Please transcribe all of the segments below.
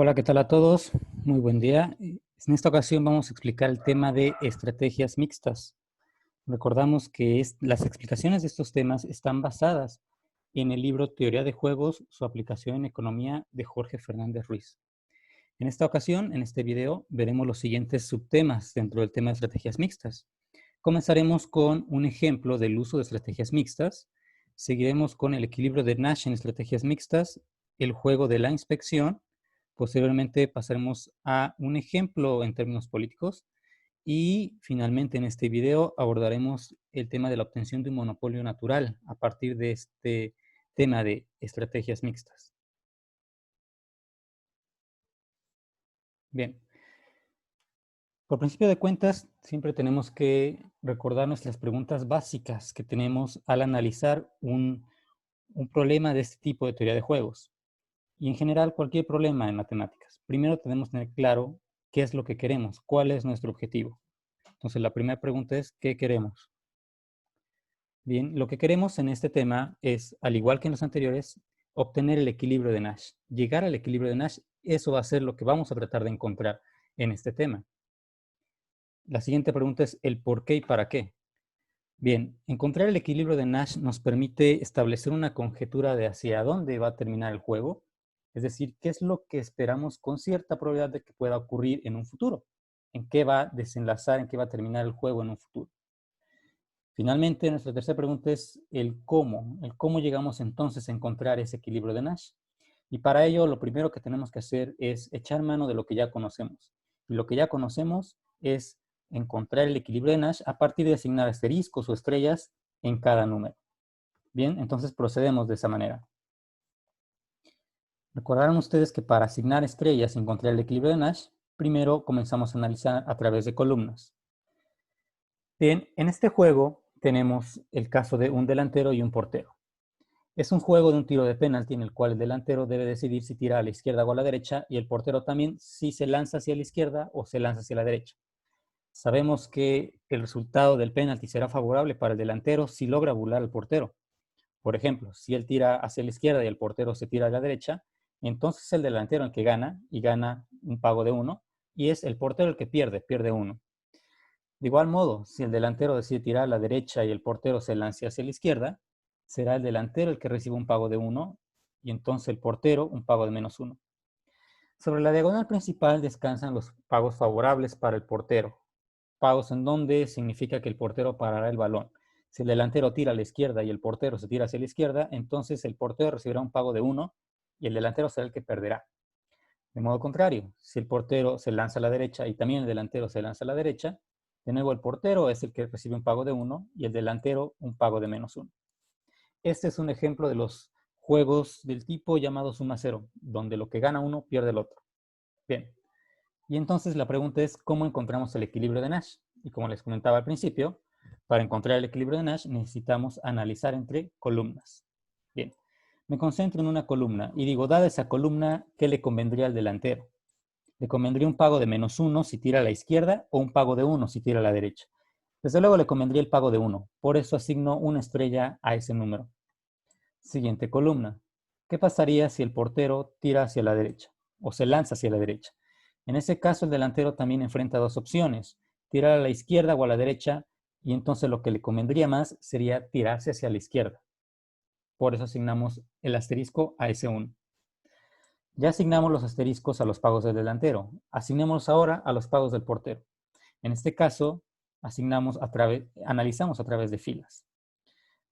Hola, ¿qué tal a todos? Muy buen día. En esta ocasión vamos a explicar el tema de estrategias mixtas. Recordamos que las explicaciones de estos temas están basadas en el libro Teoría de Juegos, su aplicación en economía de Jorge Fernández Ruiz. En esta ocasión, en este video, veremos los siguientes subtemas dentro del tema de estrategias mixtas. Comenzaremos con un ejemplo del uso de estrategias mixtas. Seguiremos con el equilibrio de Nash en estrategias mixtas, el juego de la inspección. Posteriormente pasaremos a un ejemplo en términos políticos. Y finalmente en este video abordaremos el tema de la obtención de un monopolio natural a partir de este tema de estrategias mixtas. Bien. Por principio de cuentas, siempre tenemos que recordar nuestras preguntas básicas que tenemos al analizar un problema de este tipo de teoría de juegos. Y en general, cualquier problema en matemáticas. Primero tenemos que tener claro qué es lo que queremos, cuál es nuestro objetivo. Entonces, la primera pregunta es, ¿qué queremos? Bien, lo que queremos en este tema es, al igual que en los anteriores, obtener el equilibrio de Nash. Llegar al equilibrio de Nash, eso va a ser lo que vamos a tratar de encontrar en este tema. La siguiente pregunta es el por qué y para qué. Bien, encontrar el equilibrio de Nash nos permite establecer una conjetura de hacia dónde va a terminar el juego, es decir, qué es lo que esperamos con cierta probabilidad de que pueda ocurrir en un futuro, en qué va a desenlazar, en qué va a terminar el juego en un futuro. Finalmente, nuestra tercera pregunta es el cómo llegamos entonces a encontrar ese equilibrio de Nash. Y para ello, lo primero que tenemos que hacer es echar mano de lo que ya conocemos. Y lo que ya conocemos es encontrar el equilibrio de Nash a partir de asignar asteriscos o estrellas en cada número. Bien, entonces procedemos de esa manera. Recordarán ustedes que para asignar estrellas y encontrar el equilibrio de Nash, primero comenzamos a analizar a través de columnas. Bien, en este juego tenemos el caso de un delantero y un portero. Es un juego de un tiro de penalti en el cual el delantero debe decidir si tira a la izquierda o a la derecha y el portero también si se lanza hacia la izquierda o se lanza hacia la derecha. Sabemos que el resultado del penalti será favorable para el delantero si logra burlar al portero. Por ejemplo, si él tira hacia la izquierda y el portero se tira a la derecha, entonces es el delantero el que gana y gana un pago de 1 y es el portero el que pierde 1. De igual modo, si el delantero decide tirar a la derecha y el portero se lanza hacia la izquierda, será el delantero el que recibe un pago de 1 y entonces el portero un pago de -1. Sobre la diagonal principal descansan los pagos favorables para el portero. Pagos en donde significa que el portero parará el balón. Si el delantero tira a la izquierda y el portero se tira hacia la izquierda, entonces el portero recibirá un pago de 1 y el delantero será el que perderá. De modo contrario, si el portero se lanza a la derecha y también el delantero se lanza a la derecha, de nuevo el portero es el que recibe un pago de 1 y el delantero un pago de -1. Este es un ejemplo de los juegos del tipo llamado suma cero, donde lo que gana uno pierde el otro. Bien, y entonces la pregunta es ¿cómo encontramos el equilibrio de Nash? Y como les comentaba al principio, para encontrar el equilibrio de Nash necesitamos analizar entre columnas. Bien, me concentro en una columna y digo, dada esa columna, ¿qué le convendría al delantero? Le convendría un pago de -1 si tira a la izquierda o un pago de 1 si tira a la derecha. Desde luego le convendría el pago de 1, por eso asigno una estrella a ese número. Siguiente columna. ¿Qué pasaría si el portero tira hacia la derecha o se lanza hacia la derecha? En ese caso, el delantero también enfrenta dos opciones, tirar a la izquierda o a la derecha, y entonces lo que le convendría más sería tirarse hacia la izquierda. Por eso asignamos el asterisco a ese 1. Ya asignamos los asteriscos a los pagos del delantero. Asignemos ahora a los pagos del portero. En este caso, analizamos a través de filas.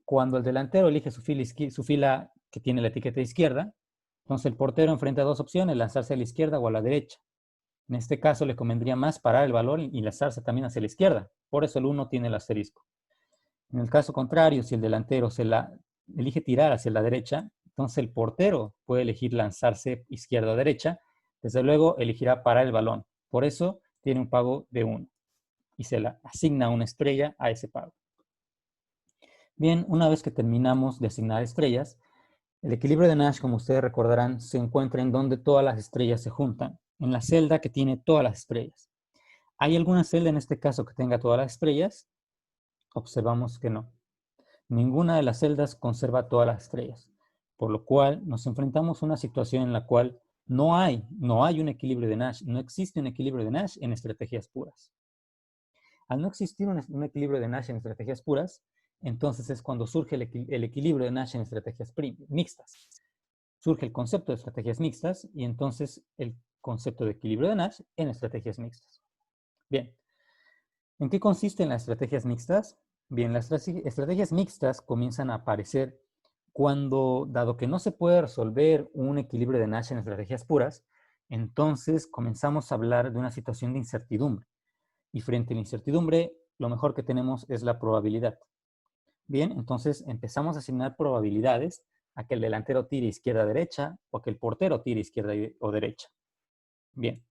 Cuando el delantero elige su fila que tiene la etiqueta izquierda, entonces el portero enfrenta dos opciones, lanzarse a la izquierda o a la derecha. En este caso le convendría más parar el balón y lanzarse también hacia la izquierda. Por eso el 1 tiene el asterisco. En el caso contrario, si el delantero elige tirar hacia la derecha, entonces el portero puede elegir lanzarse izquierda o derecha. Desde luego elegirá parar el balón. Por eso tiene un pago de 1 y se le asigna una estrella a ese pago. Bien, una vez que terminamos de asignar estrellas, el equilibrio de Nash, como ustedes recordarán, se encuentra en donde todas las estrellas se juntan, en la celda que tiene todas las estrellas. ¿Hay alguna celda en este caso que tenga todas las estrellas? Observamos que no. Ninguna de las celdas conserva todas las estrellas, por lo cual nos enfrentamos a una situación en la cual No hay un equilibrio de Nash, no existe un equilibrio de Nash en estrategias puras. Al no existir un equilibrio de Nash en estrategias puras, entonces es cuando surge el equilibrio de Nash en estrategias mixtas. Surge el concepto de estrategias mixtas y entonces el concepto de equilibrio de Nash en estrategias mixtas. Bien, ¿en qué consisten las estrategias mixtas? Bien, las estrategias mixtas comienzan a aparecer cuando, dado que no se puede resolver un equilibrio de Nash en estrategias puras, entonces comenzamos a hablar de una situación de incertidumbre. Y frente a la incertidumbre, lo mejor que tenemos es la probabilidad. Bien, entonces empezamos a asignar probabilidades a que el delantero tire izquierda-derecha o que el portero tire izquierda o derecha. Bien,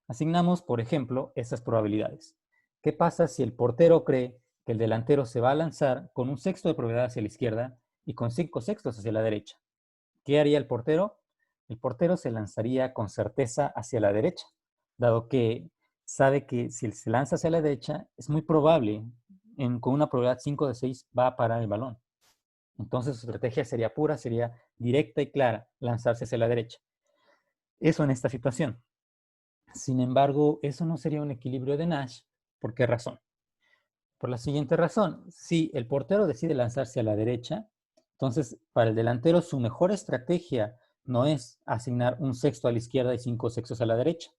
asignamos, por ejemplo, estas probabilidades. ¿Qué pasa si el portero cree que el delantero se va a lanzar con un sexto de probabilidad hacia la izquierda y con 5 sextos hacia la derecha? ¿Qué haría el portero? El portero se lanzaría con certeza hacia la derecha, dado que sabe que si se lanza hacia la derecha, es muy probable, con una probabilidad 5 de 6, va a parar el balón. Entonces su estrategia sería pura, sería directa y clara, lanzarse hacia la derecha. Eso en esta situación. Sin embargo, eso no sería un equilibrio de Nash. ¿Por qué razón? Por la siguiente razón. Si el portero decide lanzarse a la derecha, entonces para el delantero su mejor estrategia no es asignar un sexto a la izquierda y 5 sextos a la derecha.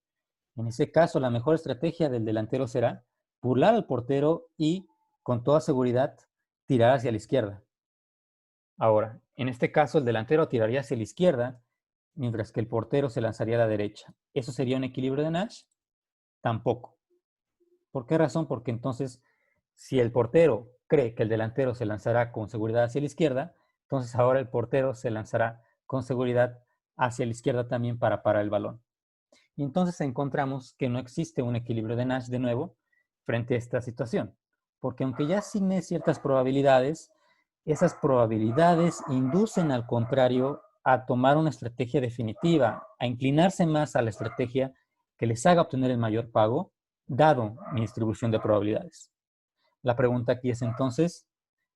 En ese caso, la mejor estrategia del delantero será burlar al portero y, con toda seguridad, tirar hacia la izquierda. Ahora, en este caso, el delantero tiraría hacia la izquierda, mientras que el portero se lanzaría a la derecha. ¿Eso sería un equilibrio de Nash? Tampoco. ¿Por qué razón? Porque entonces, si el portero cree que el delantero se lanzará con seguridad hacia la izquierda, entonces ahora el portero se lanzará con seguridad hacia la izquierda también para parar el balón. Y entonces encontramos que no existe un equilibrio de Nash de nuevo frente a esta situación. Porque aunque ya asigné ciertas probabilidades, esas probabilidades inducen al contrario a tomar una estrategia definitiva, a inclinarse más a la estrategia que les haga obtener el mayor pago, dado mi distribución de probabilidades. La pregunta aquí es entonces,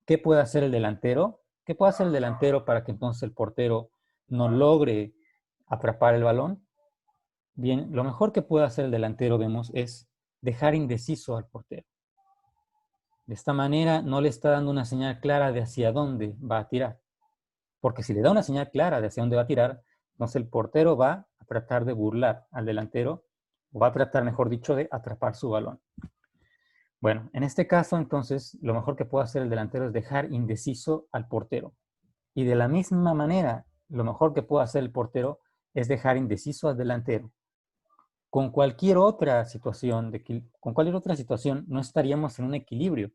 ¿qué puede hacer el delantero? ¿Qué puede hacer el delantero para que entonces el portero no logre atrapar el balón? Bien, lo mejor que puede hacer el delantero, vemos, es dejar indeciso al portero. De esta manera no le está dando una señal clara de hacia dónde va a tirar. Porque si le da una señal clara de hacia dónde va a tirar, entonces el portero va a tratar de burlar al delantero, o va a tratar, mejor dicho, de atrapar su balón. Bueno, en este caso, entonces, lo mejor que puede hacer el delantero es dejar indeciso al portero. Y de la misma manera, lo mejor que puede hacer el portero es dejar indeciso al delantero. Con cualquier otra situación, no estaríamos en un equilibrio,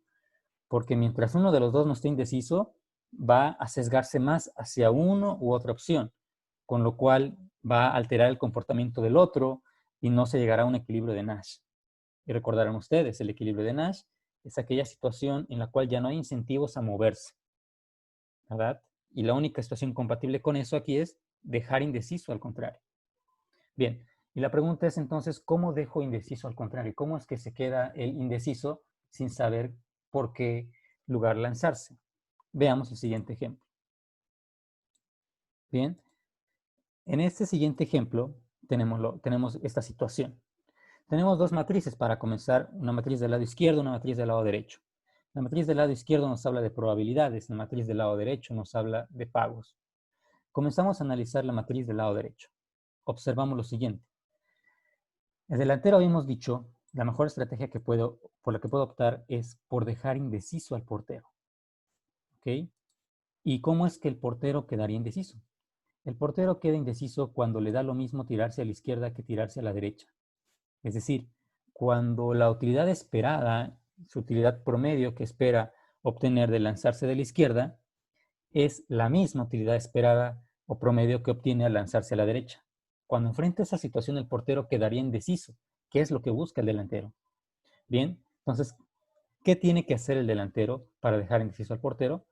porque mientras uno de los dos no esté indeciso, va a sesgarse más hacia uno u otra opción, con lo cual va a alterar el comportamiento del otro y no se llegará a un equilibrio de Nash. Y recordarán ustedes, el equilibrio de Nash es aquella situación en la cual ya no hay incentivos a moverse, ¿verdad? Y la única situación compatible con eso aquí es dejar indeciso al contrario. Bien, y la pregunta es entonces, ¿cómo dejo indeciso al contrario? ¿Cómo es que se queda el indeciso sin saber por qué lugar lanzarse? Veamos el siguiente ejemplo. Bien, en este siguiente ejemplo tenemos esta situación. Tenemos dos matrices para comenzar, una matriz del lado izquierdo, una matriz del lado derecho. La matriz del lado izquierdo nos habla de probabilidades, la matriz del lado derecho nos habla de pagos. Comenzamos a analizar la matriz del lado derecho. Observamos lo siguiente. El delantero habíamos dicho, la mejor estrategia por la que puedo optar es por dejar indeciso al portero. ¿Ok? ¿Y cómo es que el portero quedaría indeciso? El portero queda indeciso cuando le da lo mismo tirarse a la izquierda que tirarse a la derecha. Es decir, cuando la utilidad esperada, su utilidad promedio que espera obtener de lanzarse de la izquierda, es la misma utilidad esperada o promedio que obtiene al lanzarse a la derecha. Cuando enfrenta esa situación, el portero quedaría indeciso. ¿Qué es lo que busca el delantero? Bien, entonces, ¿qué tiene que hacer el delantero para dejar indeciso al portero?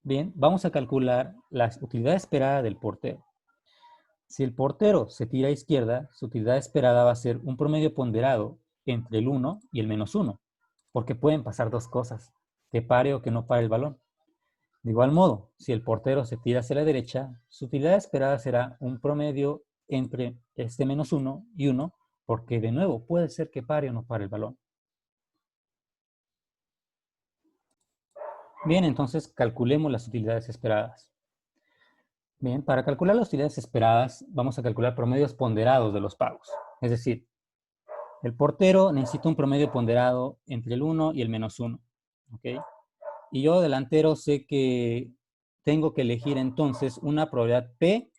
Bien, vamos a calcular la utilidad esperada del portero. Si el portero se tira a izquierda, su utilidad esperada va a ser un promedio ponderado entre el 1 y el -1, porque pueden pasar dos cosas, que pare o que no pare el balón. De igual modo, si el portero se tira hacia la derecha, su utilidad esperada será un promedio entre este -1 y 1, porque de nuevo puede ser que pare o no pare el balón. Bien, entonces calculemos las utilidades esperadas. Bien, para calcular las utilidades esperadas, vamos a calcular promedios ponderados de los pagos. Es decir, el portero necesita un promedio ponderado entre el 1 y el -1. ¿Ok? Y yo, delantero, sé que tengo que elegir entonces una probabilidad P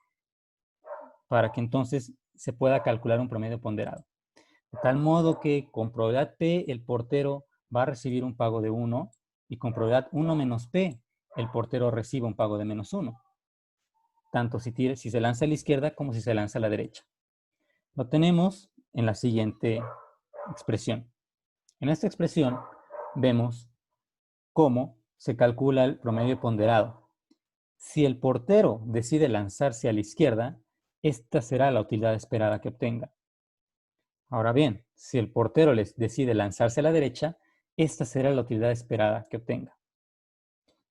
para que entonces se pueda calcular un promedio ponderado. De tal modo que con probabilidad P el portero va a recibir un pago de 1 y con probabilidad 1 menos P el portero recibe un pago de -1. Tanto si se lanza a la izquierda como si se lanza a la derecha. Lo tenemos en la siguiente expresión. En esta expresión vemos cómo se calcula el promedio ponderado. Si el portero decide lanzarse a la izquierda, esta será la utilidad esperada que obtenga. Ahora bien, si el portero decide lanzarse a la derecha, esta será la utilidad esperada que obtenga.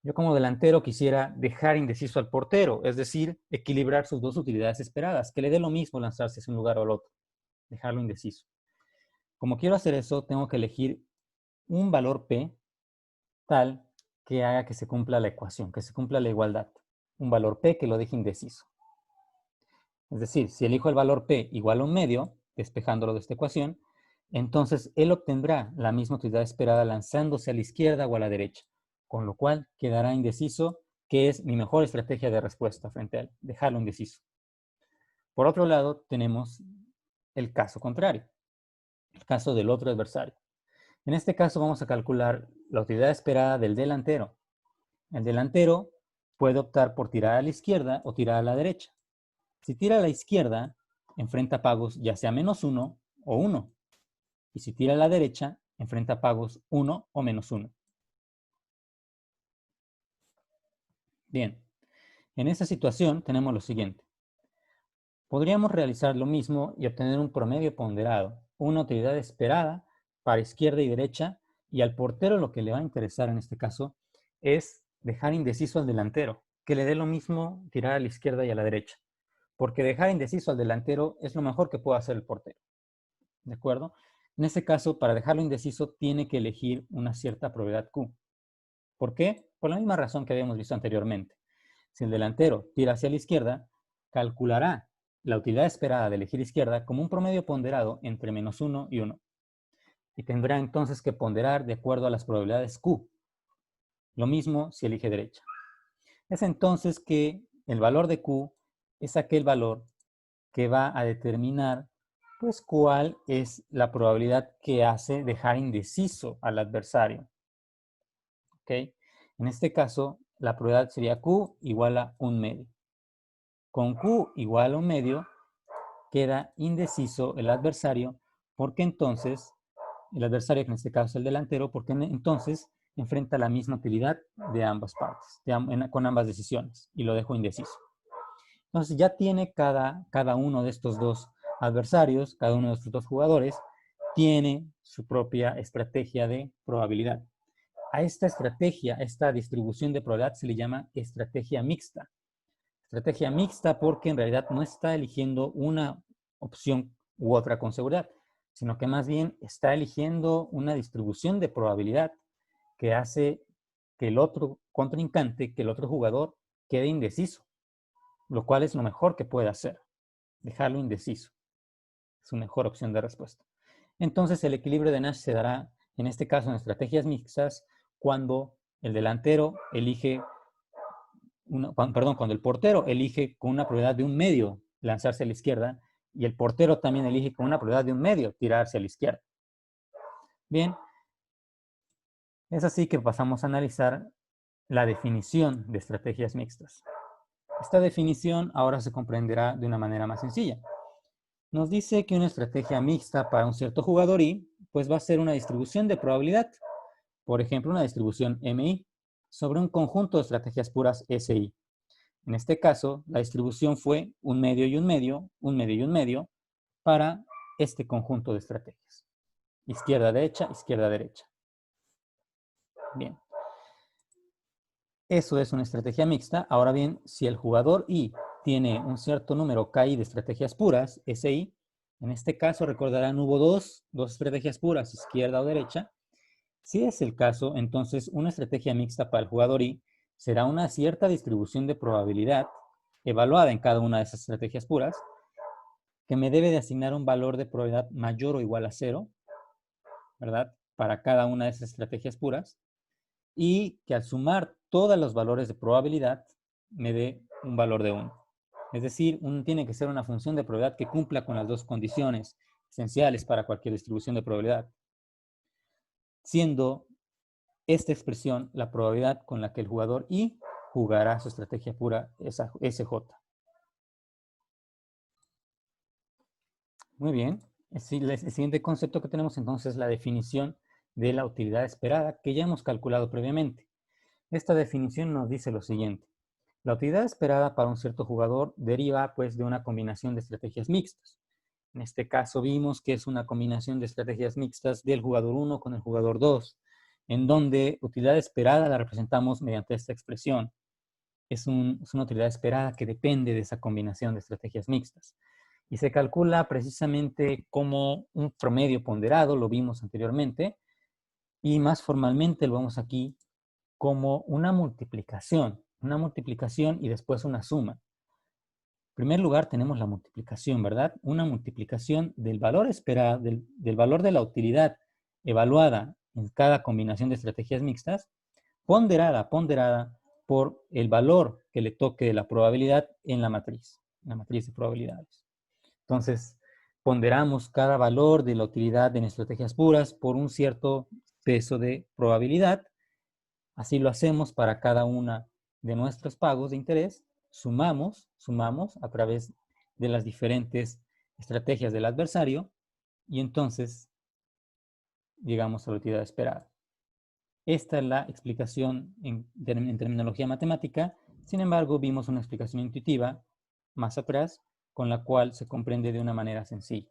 Yo como delantero quisiera dejar indeciso al portero, es decir, equilibrar sus dos utilidades esperadas, que le dé lo mismo lanzarse hacia un lugar o al otro, dejarlo indeciso. Como quiero hacer eso, tengo que elegir un valor P tal que haga que se cumpla la ecuación, que se cumpla la igualdad. Un valor P que lo deje indeciso. Es decir, si elijo el valor P igual a un medio, despejándolo de esta ecuación, entonces él obtendrá la misma utilidad esperada lanzándose a la izquierda o a la derecha, con lo cual quedará indeciso, que es mi mejor estrategia de respuesta frente a él, dejarlo indeciso. Por otro lado, tenemos el caso contrario, el caso del otro adversario. En este caso vamos a calcular la utilidad esperada del delantero. El delantero puede optar por tirar a la izquierda o tirar a la derecha. Si tira a la izquierda, enfrenta pagos ya sea -1 o 1. Y si tira a la derecha, enfrenta pagos 1 o -1. Bien, en esta situación tenemos lo siguiente. Podríamos realizar lo mismo y obtener un promedio ponderado, una utilidad esperada para izquierda y derecha, y al portero lo que le va a interesar en este caso es dejar indeciso al delantero, que le dé lo mismo tirar a la izquierda y a la derecha, porque dejar indeciso al delantero es lo mejor que puede hacer el portero. ¿De acuerdo? En este caso, para dejarlo indeciso, tiene que elegir una cierta probabilidad Q. ¿Por qué? Por la misma razón que habíamos visto anteriormente. Si el delantero tira hacia la izquierda, calculará la utilidad esperada de elegir izquierda como un promedio ponderado entre -1 y 1. Y tendrá entonces que ponderar de acuerdo a las probabilidades Q. Lo mismo si elige derecha. Es entonces que el valor de Q es aquel valor que va a determinar pues cuál es la probabilidad que hace dejar indeciso al adversario. ¿Ok? En este caso, la probabilidad sería Q igual a un medio. Con Q igual a un medio, queda indeciso el adversario, porque entonces, el adversario que en este caso es el delantero, porque entonces enfrenta la misma utilidad de ambas partes, con ambas decisiones, y lo dejo indeciso. Entonces ya tiene cada uno de estos dos adversarios, cada uno de estos dos jugadores, tiene su propia estrategia de probabilidad. A esta estrategia, a esta distribución de probabilidad se le llama estrategia mixta. Estrategia mixta porque en realidad no está eligiendo una opción u otra con seguridad, sino que más bien está eligiendo una distribución de probabilidad que hace que el otro contrincante, que el otro jugador quede indeciso, lo cual es lo mejor que puede hacer, dejarlo indeciso. Es su mejor opción de respuesta. Entonces el equilibrio de Nash se dará, en este caso en estrategias mixtas, cuando el delantero elige, cuando el portero elige con una probabilidad de un medio lanzarse a la izquierda y el portero también elige con una probabilidad de un medio tirarse a la izquierda. Bien, es así que pasamos a analizar la definición de estrategias mixtas. Esta definición ahora se comprenderá de una manera más sencilla. Nos dice que una estrategia mixta para un cierto jugador Y, pues va a ser una distribución de probabilidad. Por ejemplo, una distribución MI sobre un conjunto de estrategias puras SI. En este caso, la distribución fue un medio y un medio, un medio y un medio, para este conjunto de estrategias. Izquierda, derecha, izquierda, derecha. Bien. Eso es una estrategia mixta. Ahora bien, si el jugador Y tiene un cierto número KI de estrategias puras, SI. En este caso, recordarán, hubo dos estrategias puras, izquierda o derecha. Si es el caso, entonces una estrategia mixta para el jugador I será una cierta distribución de probabilidad evaluada en cada una de esas estrategias puras, que me debe de asignar un valor de probabilidad mayor o igual a 0, ¿verdad? Para cada una de esas estrategias puras, y que al sumar todos los valores de probabilidad me dé un valor de 1. Es decir, tiene que ser una función de probabilidad que cumpla con las dos condiciones esenciales para cualquier distribución de probabilidad, siendo esta expresión la probabilidad con la que el jugador I jugará su estrategia pura SJ. Muy bien. El siguiente concepto que tenemos entonces es la definición de la utilidad esperada que ya hemos calculado previamente. Esta definición nos dice lo siguiente. La utilidad esperada para un cierto jugador deriva pues de una combinación de estrategias mixtas. En este caso vimos que es una combinación de estrategias mixtas del jugador 1 con el jugador 2, en donde utilidad esperada la representamos mediante esta expresión. Es una utilidad esperada que depende de esa combinación de estrategias mixtas. Y se calcula precisamente como un promedio ponderado, lo vimos anteriormente, y más formalmente lo vemos aquí como una multiplicación y después una suma. En primer lugar tenemos la multiplicación, ¿verdad? Una multiplicación del valor esperado, del valor de la utilidad evaluada en cada combinación de estrategias mixtas, ponderada por el valor que le toque de la probabilidad en la matriz de probabilidades. Entonces, ponderamos cada valor de la utilidad en estrategias puras por un cierto peso de probabilidad. Así lo hacemos para cada una de nuestros pagos de interés. Sumamos a través de las diferentes estrategias del adversario y entonces llegamos a la utilidad esperada. Esta es la explicación en terminología matemática. Sin embargo, vimos una explicación intuitiva más atrás con la cual se comprende de una manera sencilla.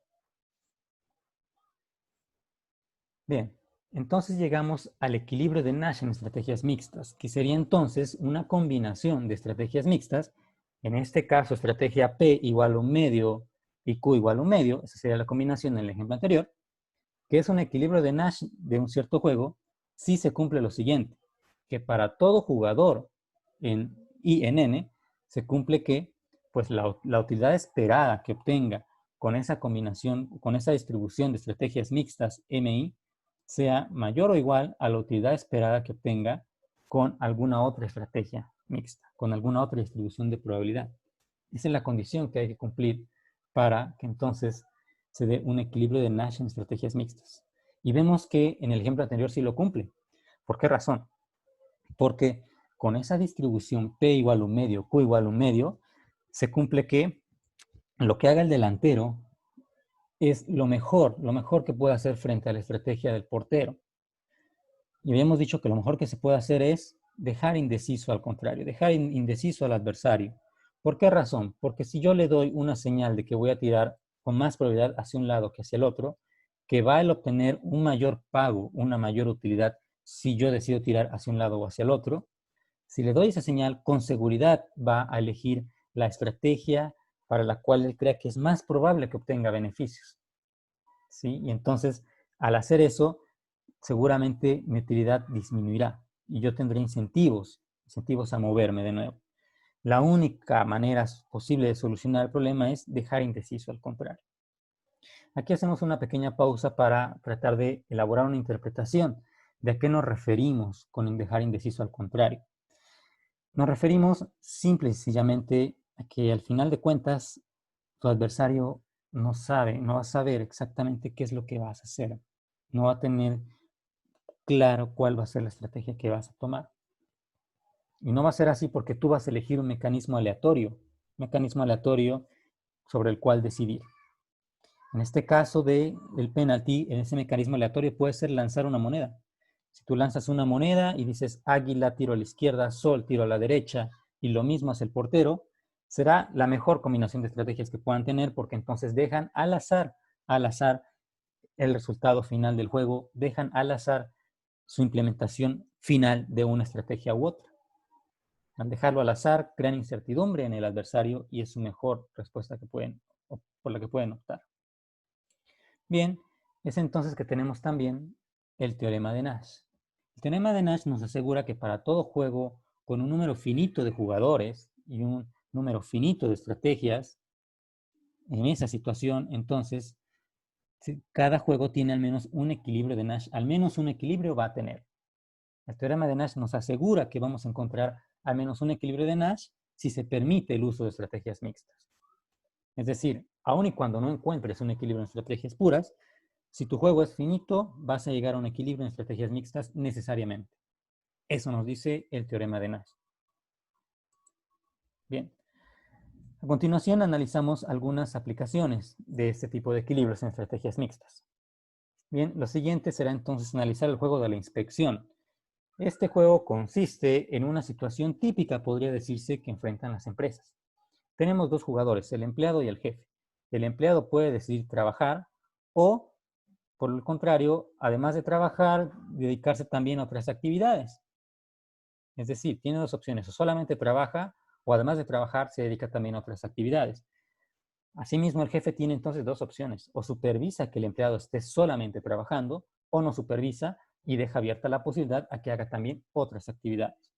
Bien, entonces llegamos al equilibrio de Nash en estrategias mixtas, que sería entonces una combinación de estrategias mixtas, en este caso estrategia P igual a un medio y Q igual a un medio, esa sería la combinación en el ejemplo anterior, que es un equilibrio de Nash de un cierto juego si se cumple lo siguiente, que para todo jugador en I en N se cumple que pues la utilidad esperada que obtenga con esa combinación, con esa distribución de estrategias mixtas MI, sea mayor o igual a la utilidad esperada que obtenga con alguna otra estrategia mixta, con alguna otra distribución de probabilidad. Esa es la condición que hay que cumplir para que entonces se dé un equilibrio de Nash en estrategias mixtas. Y vemos que en el ejemplo anterior sí lo cumple. ¿Por qué razón? Porque con esa distribución P igual a un medio, Q igual a un medio, se cumple que lo que haga el delantero es lo mejor que puede hacer frente a la estrategia del portero. Y habíamos dicho que lo mejor que se puede hacer es dejar indeciso al contrario, dejar indeciso al adversario. ¿Por qué razón? Porque si yo le doy una señal de que voy a tirar con más probabilidad hacia un lado que hacia el otro, que va a obtener un mayor pago, una mayor utilidad si yo decido tirar hacia un lado o hacia el otro, si le doy esa señal, con seguridad va a elegir la estrategia para la cual él crea que es más probable que obtenga beneficios. ¿Sí? Y entonces, al hacer eso, seguramente mi utilidad disminuirá y yo tendré incentivos a moverme de nuevo. La única manera posible de solucionar el problema es dejar indeciso al contrario. Aquí hacemos una pequeña pausa para tratar de elaborar una interpretación de a qué nos referimos con dejar indeciso al contrario. Nos referimos simple y sencillamente a que al final de cuentas tu adversario no va a saber exactamente qué es lo que vas a hacer. No va a tener claro cuál va a ser la estrategia que vas a tomar. Y no va a ser así porque tú vas a elegir un mecanismo aleatorio sobre el cual decidir. En este caso del penalti, en ese mecanismo aleatorio puede ser lanzar una moneda. Si tú lanzas una moneda y dices águila, tiro a la izquierda, sol, tiro a la derecha, y lo mismo hace el portero, será la mejor combinación de estrategias que puedan tener porque entonces dejan al azar el resultado final del juego, dejan al azar su implementación final de una estrategia u otra. Al dejarlo al azar, crean incertidumbre en el adversario y es su mejor respuesta por la que pueden optar. Bien, es entonces que tenemos también el teorema de Nash. El teorema de Nash nos asegura que para todo juego con un número finito de jugadores y un número finito de estrategias, en esa situación, entonces, cada juego tiene al menos un equilibrio de Nash. Al menos un equilibrio va a tener. El teorema de Nash nos asegura que vamos a encontrar al menos un equilibrio de Nash si se permite el uso de estrategias mixtas. Es decir, aun y cuando no encuentres un equilibrio en estrategias puras, si tu juego es finito, vas a llegar a un equilibrio en estrategias mixtas necesariamente. Eso nos dice el teorema de Nash. Bien. A continuación analizamos algunas aplicaciones de este tipo de equilibrios en estrategias mixtas. Bien, lo siguiente será entonces analizar el juego de la inspección. Este juego consiste en una situación típica, podría decirse, que enfrentan las empresas. Tenemos dos jugadores, el empleado y el jefe. El empleado puede decidir trabajar o, por el contrario, además de trabajar, dedicarse también a otras actividades. Es decir, tiene dos opciones, o solamente trabaja o además de trabajar se dedica también a otras actividades. Asimismo, el jefe tiene entonces dos opciones, o supervisa que el empleado esté solamente trabajando o no supervisa y deja abierta la posibilidad a que haga también otras actividades.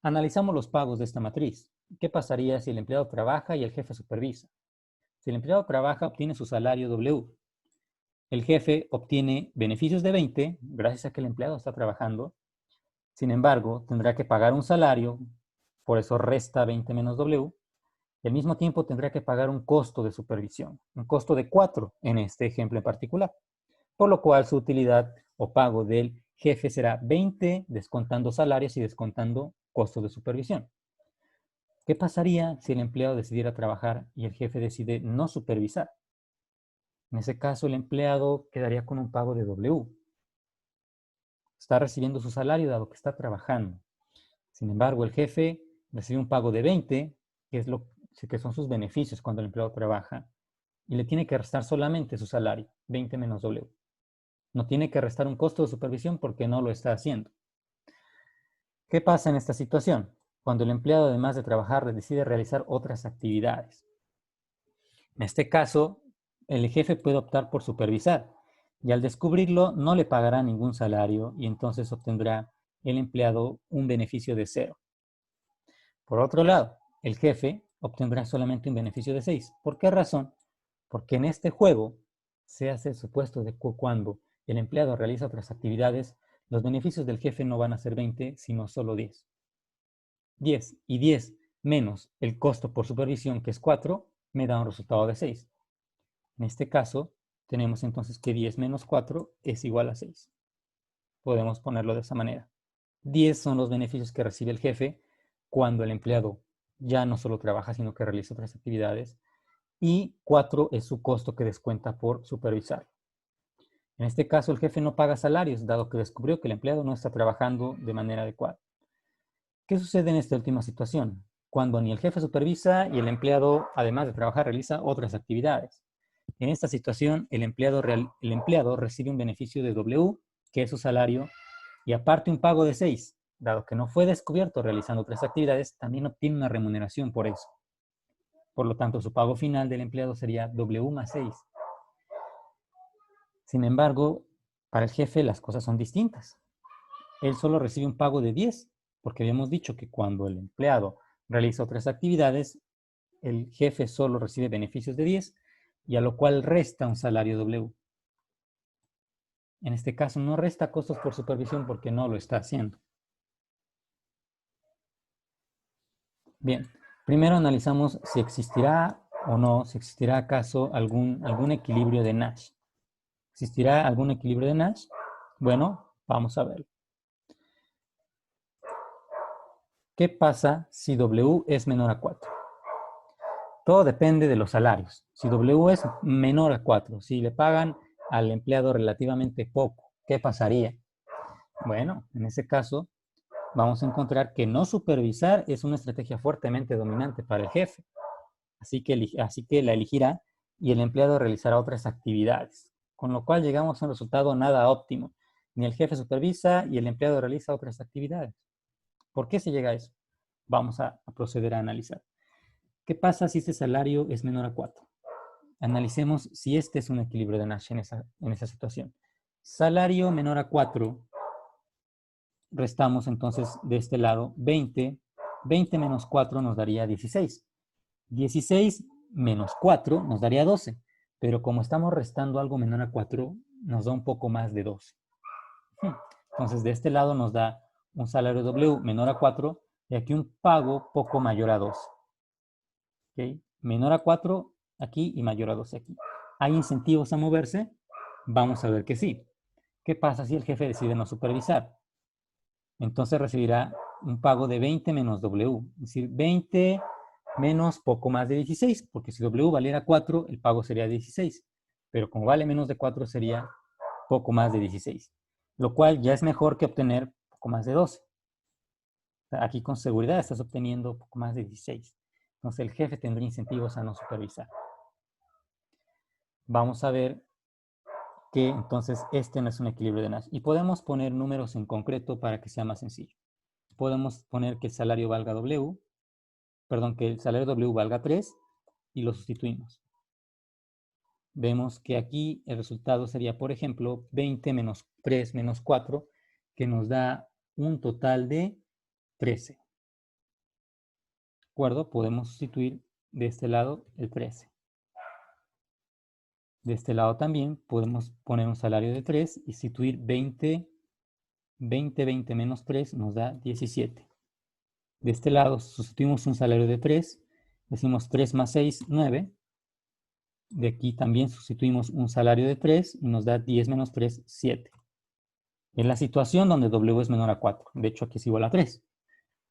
Analizamos los pagos de esta matriz. ¿Qué pasaría si el empleado trabaja y el jefe supervisa? Si el empleado trabaja, obtiene su salario W. El jefe obtiene beneficios de 20 gracias a que el empleado está trabajando. Sin embargo, tendrá que pagar un salario, por eso resta 20 menos W. Y al mismo tiempo tendrá que pagar un costo de supervisión, un costo de 4 en este ejemplo en particular. Por lo cual su utilidad o pago del jefe será 20 descontando salarios y descontando costos de supervisión. ¿Qué pasaría si el empleado decidiera trabajar y el jefe decide no supervisar? En ese caso, el empleado quedaría con un pago de W. Está recibiendo su salario dado que está trabajando. Sin embargo, el jefe recibe un pago de 20, que son sus beneficios cuando el empleado trabaja, y le tiene que restar solamente su salario, 20 menos W. No tiene que restar un costo de supervisión porque no lo está haciendo. ¿Qué pasa en esta situación? Cuando el empleado, además de trabajar, decide realizar otras actividades. En este caso, el jefe puede optar por supervisar y al descubrirlo no le pagará ningún salario y entonces obtendrá el empleado un beneficio de 0. Por otro lado, el jefe obtendrá solamente un beneficio de 6. ¿Por qué razón? Porque en este juego se hace el supuesto de que cuando el empleado realiza otras actividades, los beneficios del jefe no van a ser 20, sino solo 10. 10 y 10 menos el costo por supervisión, que es 4, me da un resultado de 6. En este caso, tenemos entonces que 10 menos 4 es igual a 6. Podemos ponerlo de esa manera. 10 son los beneficios que recibe el jefe cuando el empleado ya no solo trabaja, sino que realiza otras actividades. Y 4 es su costo que descuenta por supervisar. En este caso, el jefe no paga salarios, dado que descubrió que el empleado no está trabajando de manera adecuada. ¿Qué sucede en esta última situación? Cuando ni el jefe supervisa y el empleado, además de trabajar, realiza otras actividades. En esta situación, el empleado recibe un beneficio de W, que es su salario, y aparte un pago de 6. Dado que no fue descubierto realizando otras actividades, también obtiene una remuneración por eso. Por lo tanto, su pago final del empleado sería W más 6. Sin embargo, para el jefe las cosas son distintas. Él solo recibe un pago de 10, porque habíamos dicho que cuando el empleado realiza otras actividades, el jefe solo recibe beneficios de 10, y a lo cual resta un salario W. En este caso no resta costos por supervisión porque no lo está haciendo. Bien, primero analizamos si existirá o no, si existirá acaso algún equilibrio de Nash. ¿Existirá algún equilibrio de Nash? Bueno, vamos a verlo. ¿Qué pasa si W es menor a 4? Todo depende de los salarios. Si W es menor a 4, si le pagan al empleado relativamente poco, ¿qué pasaría? Bueno, en ese caso, vamos a encontrar que no supervisar es una estrategia fuertemente dominante para el jefe. Así que la elegirá y el empleado realizará otras actividades. Con lo cual llegamos a un resultado nada óptimo. Ni el jefe supervisa y el empleado realiza otras actividades. ¿Por qué se llega a eso? Vamos a proceder a analizar. ¿Qué pasa si este salario es menor a 4? Analicemos si este es un equilibrio de Nash en esa situación. Salario menor a 4, restamos entonces de este lado 20. 20 menos 4 nos daría 16. 16 menos 4 nos daría 12. Pero como estamos restando algo menor a 4, nos da un poco más de 12. Entonces, de este lado nos da un salario W menor a 4 y aquí un pago poco mayor a 12. ¿Okay? Menor a 4 aquí y mayor a 12 aquí. ¿Hay incentivos a moverse? Vamos a ver que sí. ¿Qué pasa si el jefe decide no supervisar? Entonces recibirá un pago de 20 menos W, es decir, 20 menos poco más de 16, porque si W valiera 4, el pago sería 16, pero como vale menos de 4 sería poco más de 16, lo cual ya es mejor que obtener poco más de 12. Aquí con seguridad estás obteniendo poco más de 16. Entonces el jefe tendrá incentivos a no supervisar. Vamos a ver que entonces este no es un equilibrio de Nash. Y podemos poner números en concreto para que sea más sencillo. Podemos poner que el salario valga W, perdón, que el salario W valga 3 y lo sustituimos. Vemos que aquí el resultado sería, por ejemplo, 20 menos 3 menos 4, que nos da un total de 13. ¿De acuerdo? Podemos sustituir de este lado el 13. De este lado también podemos poner un salario de 3 y sustituir 20 menos 3 nos da 17. De este lado sustituimos un salario de 3, decimos 3 más 6, 9. De aquí también sustituimos un salario de 3 y nos da 10 menos 3, 7. Es la situación donde W es menor a 4. De hecho, aquí es igual a 3.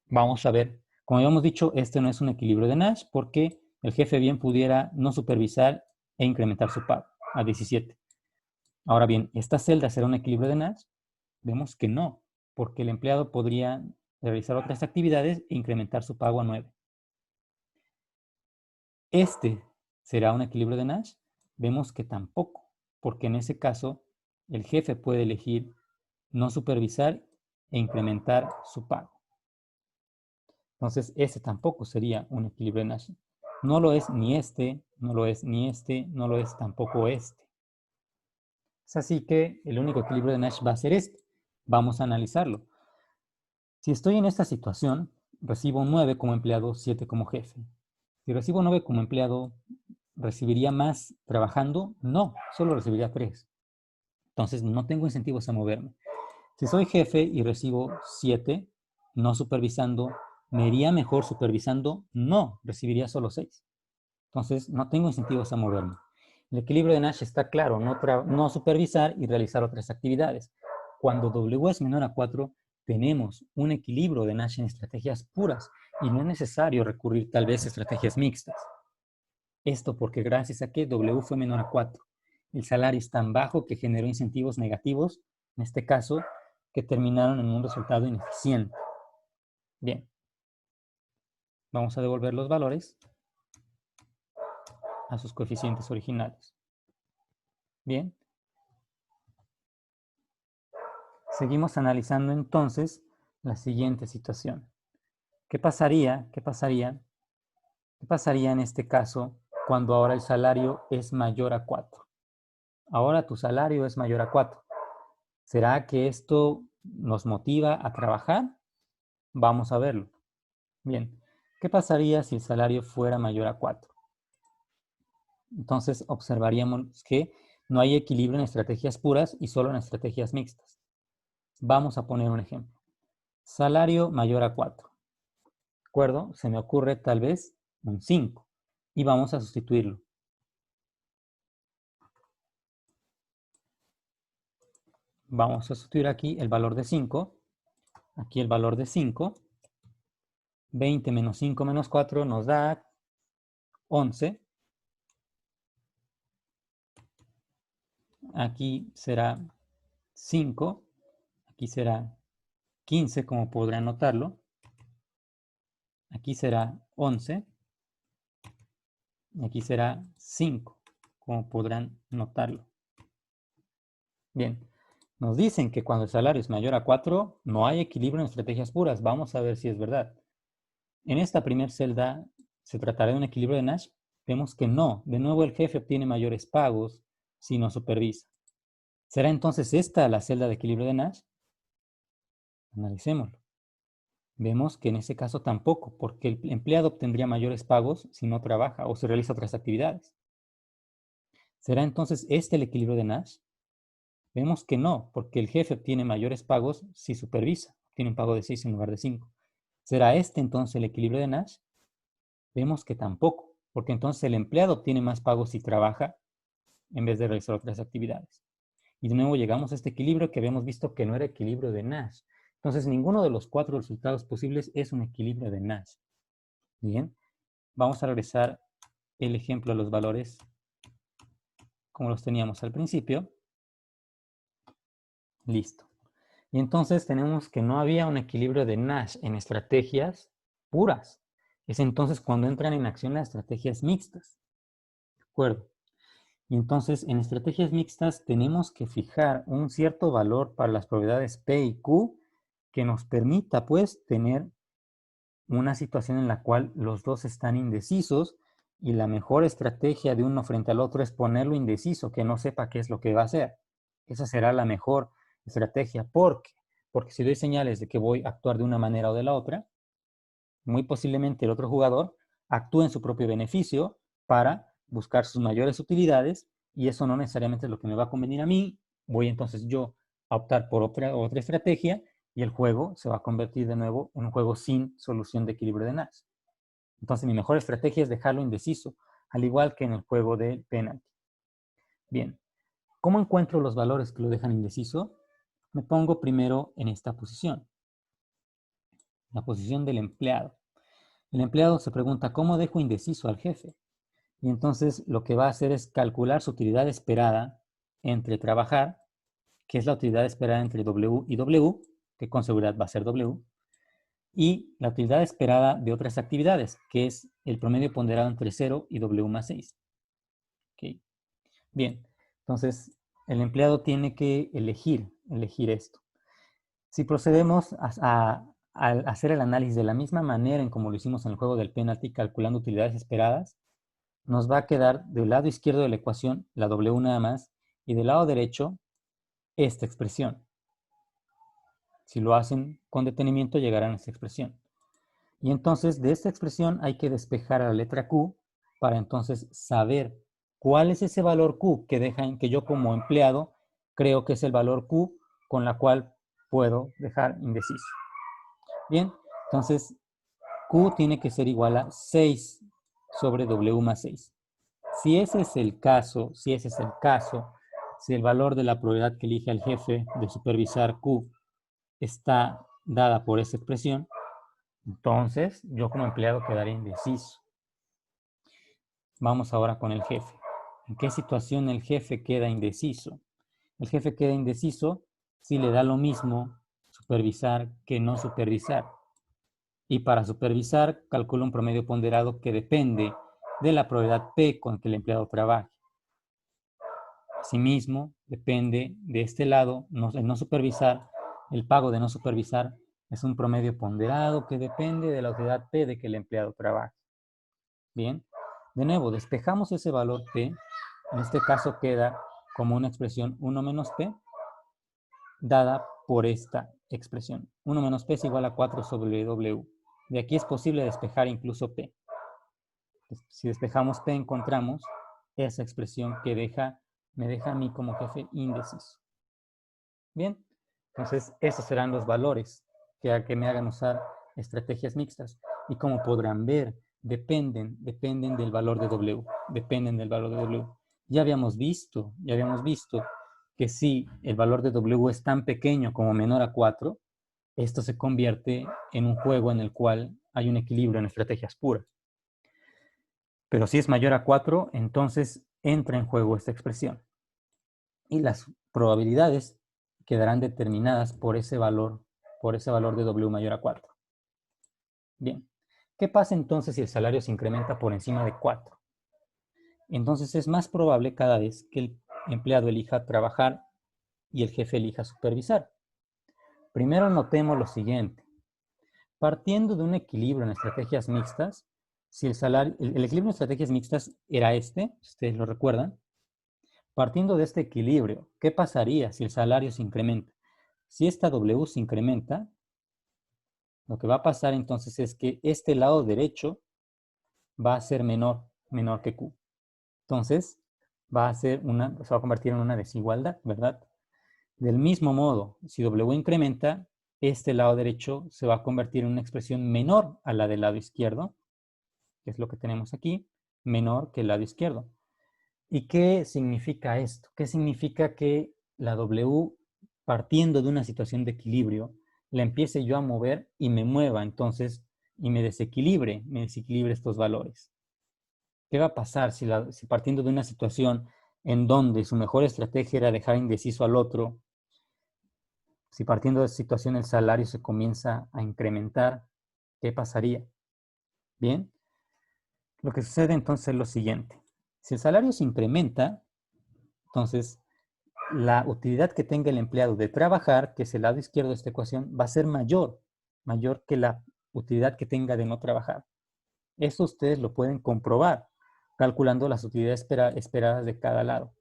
Vamos a ver, como habíamos dicho, este no es un equilibrio de Nash porque el jefe bien pudiera no supervisar e incrementar su pago a 17. Ahora bien, ¿esta celda será un equilibrio de Nash? Vemos que no, porque el empleado podría realizar otras actividades e incrementar su pago a 9. ¿Este será un equilibrio de Nash? Vemos que tampoco, porque en ese caso el jefe puede elegir no supervisar e incrementar su pago. Entonces, ese tampoco sería un equilibrio de Nash. No lo es ni este, no lo es ni este, no lo es tampoco este. Es así que el único equilibrio de Nash va a ser este. Vamos a analizarlo. Si estoy en esta situación, recibo 9 como empleado, 7 como jefe. Si recibo 9 como empleado, ¿recibiría más trabajando? No, solo recibiría 3. Entonces, no tengo incentivos a moverme. Si soy jefe y recibo 7, no supervisando, ¿me iría mejor supervisando? No, recibiría solo 6. Entonces, no tengo incentivos a moverme. El equilibrio de Nash está claro, no supervisar y realizar otras actividades. Cuando W es menor a 4, tenemos un equilibrio de Nash en estrategias puras y no es necesario recurrir tal vez a estrategias mixtas. Esto porque gracias a que W fue menor a 4, el salario es tan bajo que generó incentivos negativos, en este caso, que terminaron en un resultado ineficiente. Bien, vamos a devolver los valores a sus coeficientes originales. Bien, seguimos analizando entonces la siguiente situación. ¿Qué pasaría en este caso cuando ahora el salario es mayor a 4? Ahora tu salario es mayor a 4. ¿Será que esto nos motiva a trabajar? Vamos a verlo. Bien, ¿qué pasaría si el salario fuera mayor a 4? Entonces observaríamos que no hay equilibrio en estrategias puras y solo en estrategias mixtas. Vamos a poner un ejemplo. Salario mayor a 4. ¿De acuerdo? Se me ocurre tal vez un 5 y vamos a sustituirlo. Vamos a sustituir aquí el valor de 5, aquí el valor de 5. 20 menos 5 menos 4 nos da 11. Aquí será 5, aquí será 15, como podrán notarlo. Aquí será 11, y aquí será 5, como podrán notarlo. Bien, nos dicen que cuando el salario es mayor a 4, no hay equilibrio en estrategias puras. Vamos a ver si es verdad. en esta primera celda se tratará de un equilibrio de Nash. Vemos que no. De nuevo el jefe obtiene mayores pagos si no supervisa. ¿Será entonces esta la celda de equilibrio de Nash? Analicémoslo. Vemos que en ese caso tampoco, porque el empleado obtendría mayores pagos si no trabaja o si realiza otras actividades. ¿Será entonces este el equilibrio de Nash? Vemos que no, porque el jefe obtiene mayores pagos si supervisa. Obtiene un pago de 6 en lugar de 5. ¿Será este entonces el equilibrio de Nash? Vemos que tampoco, porque entonces el empleado obtiene más pagos si trabaja en vez de realizar otras actividades. Y de nuevo llegamos a este equilibrio que habíamos visto que no era equilibrio de Nash. Entonces, ninguno de los 4 resultados posibles es un equilibrio de Nash. Bien, vamos a regresar el ejemplo a los valores como los teníamos al principio. Listo. Y entonces tenemos que no había un equilibrio de Nash en estrategias puras. Es entonces cuando entran en acción las estrategias mixtas. ¿De acuerdo? Y entonces en estrategias mixtas tenemos que fijar un cierto valor para las propiedades P y Q que nos permita pues tener una situación en la cual los dos están indecisos y la mejor estrategia de uno frente al otro es ponerlo indeciso, que no sepa qué es lo que va a hacer. Esa será la mejor estrategia. ¿Por qué? Porque si doy señales de que voy a actuar de una manera o de la otra, muy posiblemente el otro jugador actúe en su propio beneficio para buscar sus mayores utilidades y eso no necesariamente es lo que me va a convenir a mí. Voy entonces yo a optar por otra estrategia y el juego se va a convertir de nuevo en un juego sin solución de equilibrio de Nash. Entonces mi mejor estrategia es dejarlo indeciso, al igual que en el juego de penalty. Bien, ¿cómo encuentro los valores que lo dejan indeciso? Me pongo primero en esta posición, la posición del empleado. El empleado se pregunta, ¿cómo dejo indeciso al jefe? Y entonces lo que va a hacer es calcular su utilidad esperada entre trabajar, que es la utilidad esperada entre W y W, que con seguridad va a ser W, y la utilidad esperada de otras actividades, que es el promedio ponderado entre 0 y W más 6. ¿Okay? Bien, entonces el empleado tiene que elegir esto. Si procedemos a hacer el análisis de la misma manera en como lo hicimos en el juego del penalty, calculando utilidades esperadas, nos va a quedar del lado izquierdo de la ecuación la W nada más, y del lado derecho esta expresión. Si lo hacen con detenimiento, llegarán a esta expresión. Y entonces de esta expresión hay que despejar a la letra Q para entonces saber cuál es ese valor Q que yo como empleado creo que es el valor Q con la cual puedo dejar indeciso. Bien, entonces Q tiene que ser igual a 6 sobre W más 6. Si ese es el caso, si el valor de la probabilidad que elige el jefe de supervisar Q está dada por esa expresión, entonces yo como empleado quedaré indeciso. Vamos ahora con el jefe. ¿En qué situación el jefe queda indeciso? El jefe queda indeciso si le da lo mismo supervisar que no supervisar. Y para supervisar, calcula un promedio ponderado que depende de la probabilidad P con que el empleado trabaje. Asimismo, depende de este lado, el no supervisar, el pago de no supervisar es un promedio ponderado que depende de la utilidad P de que el empleado trabaje. Bien, de nuevo, despejamos ese valor P, en este caso queda como una expresión 1 menos P, dada por esta expresión. 1 menos P es igual a 4 sobre W. De aquí es posible despejar incluso P. Si despejamos P, encontramos esa expresión que me deja a mí como jefe indeciso. Bien, entonces esos serán los valores que me hagan usar estrategias mixtas. Y como podrán ver, dependen del valor de W. Dependen del valor de W. Ya habíamos visto que si el valor de W es tan pequeño como menor a 4, esto se convierte en un juego en el cual hay un equilibrio en estrategias puras. Pero si es mayor a 4, entonces entra en juego esta expresión. Y las probabilidades quedarán determinadas por ese valor de W mayor a 4. Bien, ¿qué pasa entonces si el salario se incrementa por encima de 4? Entonces es más probable cada vez que el empleado elija trabajar y el jefe elija supervisar. Primero notemos lo siguiente. Partiendo de un equilibrio en estrategias mixtas, si el equilibrio en estrategias mixtas era este, si ustedes lo recuerdan, partiendo de este equilibrio, ¿qué pasaría si el salario se incrementa? Si esta W se incrementa, lo que va a pasar entonces es que este lado derecho va a ser menor que Q. Entonces, se va a convertir en una desigualdad, ¿verdad? Del mismo modo, si W incrementa, este lado derecho se va a convertir en una expresión menor a la del lado izquierdo, que es lo que tenemos aquí, menor que el lado izquierdo. ¿Y qué significa esto? ¿Qué significa que la W, partiendo de una situación de equilibrio, la empiece yo a mover y me mueva entonces y me desequilibre estos valores? ¿Qué va a pasar si partiendo de una situación en donde su mejor estrategia era dejar indeciso al otro, si partiendo de esa situación el salario se comienza a incrementar, ¿qué pasaría? Bien, lo que sucede entonces es lo siguiente. Si el salario se incrementa, entonces la utilidad que tenga el empleado de trabajar, que es el lado izquierdo de esta ecuación, va a ser mayor que la utilidad que tenga de no trabajar. Eso ustedes lo pueden comprobar calculando las utilidades esperadas de cada lado.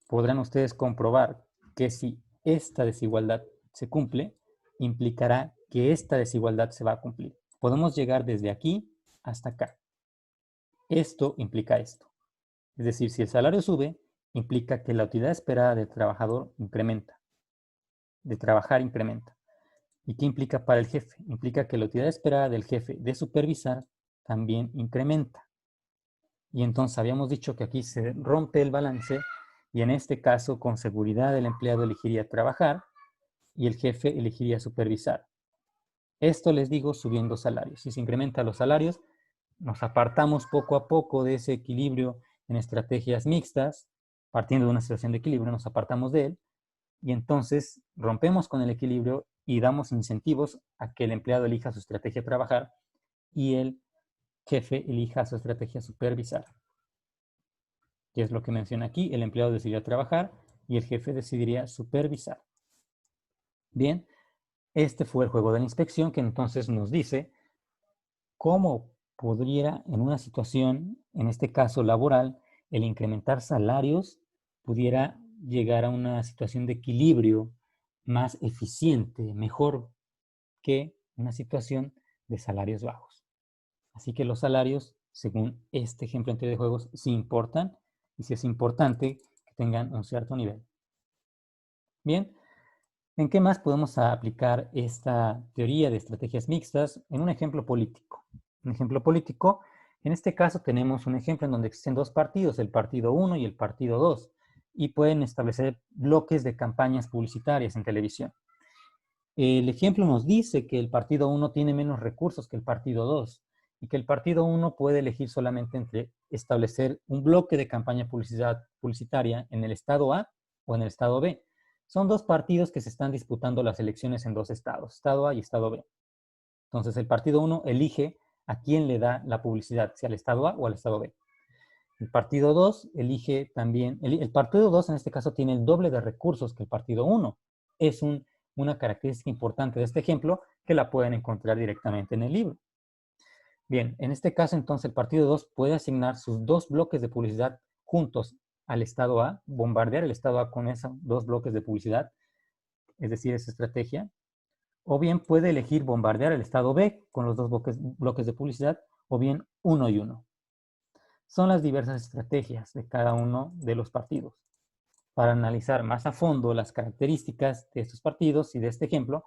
Podrán ustedes comprobar que si esta desigualdad se cumple, implicará que esta desigualdad se va a cumplir. Podemos llegar desde aquí hasta acá. Esto implica esto. Es decir, si el salario sube, implica que la utilidad esperada del trabajador incrementa, de trabajar incrementa. ¿Y qué implica para el jefe? Implica que la utilidad esperada del jefe de supervisar también incrementa. Y entonces habíamos dicho que aquí se rompe el balance y en este caso con seguridad el empleado elegiría trabajar y el jefe elegiría supervisar. Esto les digo subiendo salarios. Si se incrementan los salarios, nos apartamos poco a poco de ese equilibrio en estrategias mixtas, partiendo de una situación de equilibrio, nos apartamos de él y entonces rompemos con el equilibrio y damos incentivos a que el empleado elija su estrategia trabajar y el jefe elija su estrategia supervisar. Que es lo que menciona aquí, el empleado decidiría trabajar y el jefe decidiría supervisar. Bien, este fue el juego de la inspección que entonces nos dice cómo podría en una situación, en este caso laboral, el incrementar salarios pudiera llegar a una situación de equilibrio más eficiente, mejor que una situación de salarios bajos. Así que los salarios, según este ejemplo anterior de juegos, sí importan y sí es importante que tengan un cierto nivel. Bien, ¿en qué más podemos aplicar esta teoría de estrategias mixtas? En un ejemplo político. Un ejemplo político, en este caso tenemos un ejemplo en donde existen dos partidos, el partido 1 y el partido 2, y pueden establecer bloques de campañas publicitarias en televisión. El ejemplo nos dice que el partido 1 tiene menos recursos que el partido 2 y que el partido 1 puede elegir solamente entre establecer un bloque de campaña publicitaria en el estado A o en el estado B. Son dos partidos que se están disputando las elecciones en dos estados, estado A y estado B. Entonces el partido 1 elige a quién le da la publicidad, si al estado A o al estado B. El partido 2 elige también, el partido 2 en este caso tiene el doble de recursos que el partido 1. Es una característica importante de este ejemplo que la pueden encontrar directamente en el libro. Bien, en este caso entonces el partido 2 puede asignar sus dos bloques de publicidad juntos al estado A, bombardear el estado A con esos dos bloques de publicidad, es decir, esa estrategia, o bien puede elegir bombardear el estado B con los dos bloques de publicidad, o bien uno y uno. Son las diversas estrategias de cada uno de los partidos. Para analizar más a fondo las características de estos partidos y de este ejemplo,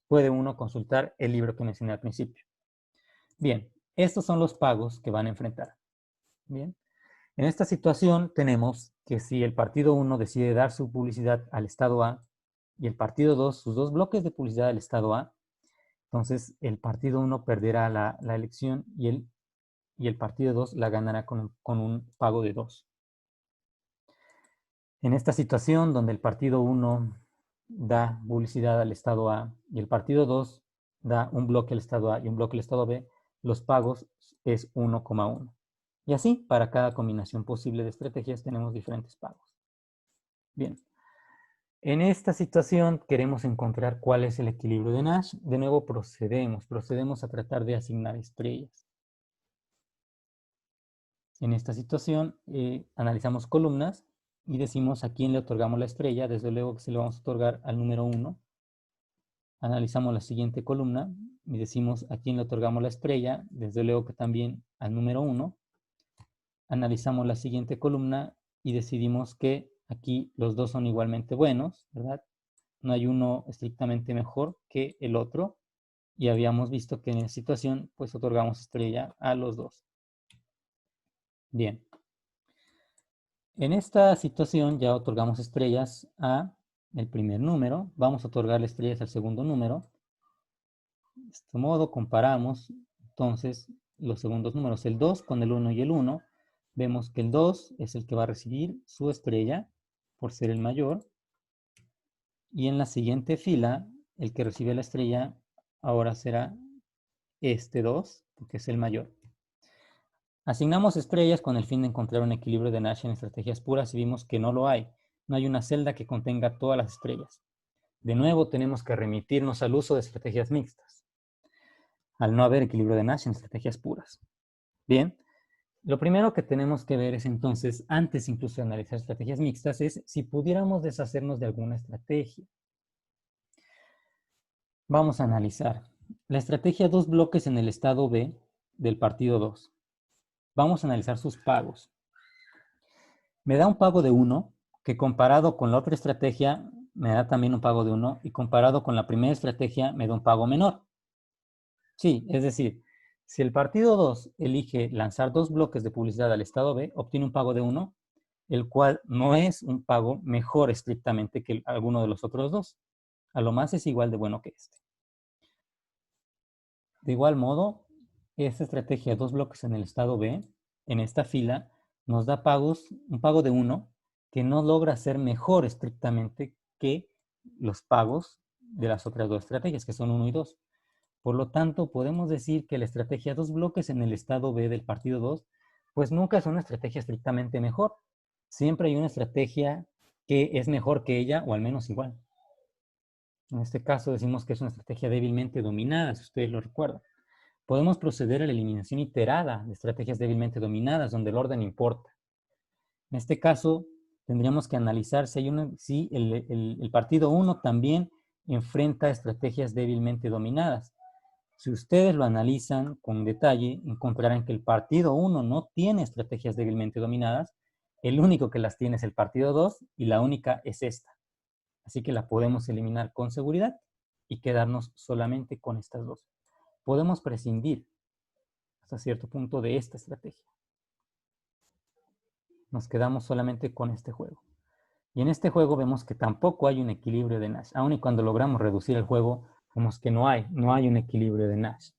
puede uno consultar el libro que mencioné al principio. Bien, estos son los pagos que van a enfrentar. Bien, en esta situación tenemos que si el partido 1 decide dar su publicidad al estado A y el partido 2 sus dos bloques de publicidad al estado A, entonces el partido 1 perderá la elección y el partido 2 la ganará con un pago de 2. En esta situación donde el partido 1 da publicidad al estado A y el partido 2 da un bloque al estado A y un bloque al estado B, los pagos es 1,1. Y así, para cada combinación posible de estrategias tenemos diferentes pagos. Bien, En esta situación queremos encontrar cuál es el equilibrio de Nash. De nuevo procedemos a tratar de asignar estrellas. En esta situación analizamos columnas y decimos a quién le otorgamos la estrella. Desde luego que se le vamos a otorgar al número 1. Analizamos la siguiente columna y decimos a quién le otorgamos la estrella. Desde luego que también al número 1. Analizamos la siguiente columna y decidimos que aquí los dos son igualmente buenos, ¿verdad? No hay uno estrictamente mejor que el otro. Y habíamos visto que en esta situación, pues otorgamos estrella a los dos. Bien. En esta situación ya otorgamos estrellas a el primer número. Vamos a otorgarle estrellas al segundo número. De este modo comparamos entonces los segundos números, el 2 con el 1 y el 1. Vemos que el 2 es el que va a recibir su estrella por ser el mayor. Y en la siguiente fila, el que recibe la estrella ahora será este 2, porque es el mayor. Asignamos estrellas con el fin de encontrar un equilibrio de Nash en estrategias puras y vimos que no lo hay. No hay una celda que contenga todas las estrellas. De nuevo, tenemos que remitirnos al uso de estrategias mixtas, al no haber equilibrio de Nash en estrategias puras. Bien, lo primero que tenemos que ver es entonces, antes incluso de analizar estrategias mixtas, es si pudiéramos deshacernos de alguna estrategia. Vamos a analizar la estrategia 2 bloques en el estado B del partido 2. Vamos a analizar sus pagos. Me da un pago de 1, que comparado con la otra estrategia me da también un pago de 1, y comparado con la primera estrategia me da un pago menor. Sí, es decir, si el partido 2 elige lanzar 2 bloques de publicidad al estado B, obtiene un pago de 1, el cual no es un pago mejor estrictamente que alguno de los otros dos. A lo más es igual de bueno que este. De igual modo, esta estrategia 2 bloques en el estado B, en esta fila, nos da un pago de 1 que no logra ser mejor estrictamente que los pagos de las otras dos estrategias, que son 1 y 2. Por lo tanto, podemos decir que la estrategia 2 bloques en el estado B del partido 2, pues nunca es una estrategia estrictamente mejor. Siempre hay una estrategia que es mejor que ella o al menos igual. En este caso decimos que es una estrategia débilmente dominada, si ustedes lo recuerdan. Podemos proceder a la eliminación iterada de estrategias débilmente dominadas, donde el orden importa. En este caso, tendríamos que analizar si el partido 1 también enfrenta estrategias débilmente dominadas. Si ustedes lo analizan con detalle, encontrarán que el partido 1 no tiene estrategias débilmente dominadas. El único que las tiene es el partido 2 y la única es esta. Así que la podemos eliminar con seguridad y quedarnos solamente con estas dos. Podemos prescindir hasta cierto punto de esta estrategia. Nos quedamos solamente con este juego. Y en este juego vemos que tampoco hay un equilibrio de Nash. Aun y cuando logramos reducir el juego, vemos que no hay un equilibrio de Nash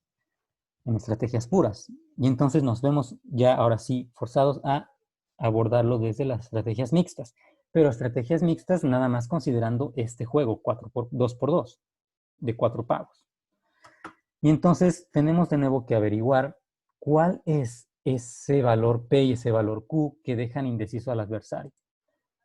en estrategias puras. Y entonces nos vemos ya ahora sí forzados a abordarlo desde las estrategias mixtas. Pero estrategias mixtas nada más considerando este juego, 2x2, de 4 pagos. Y entonces tenemos de nuevo que averiguar cuál es ese valor P y ese valor Q que dejan indeciso al adversario.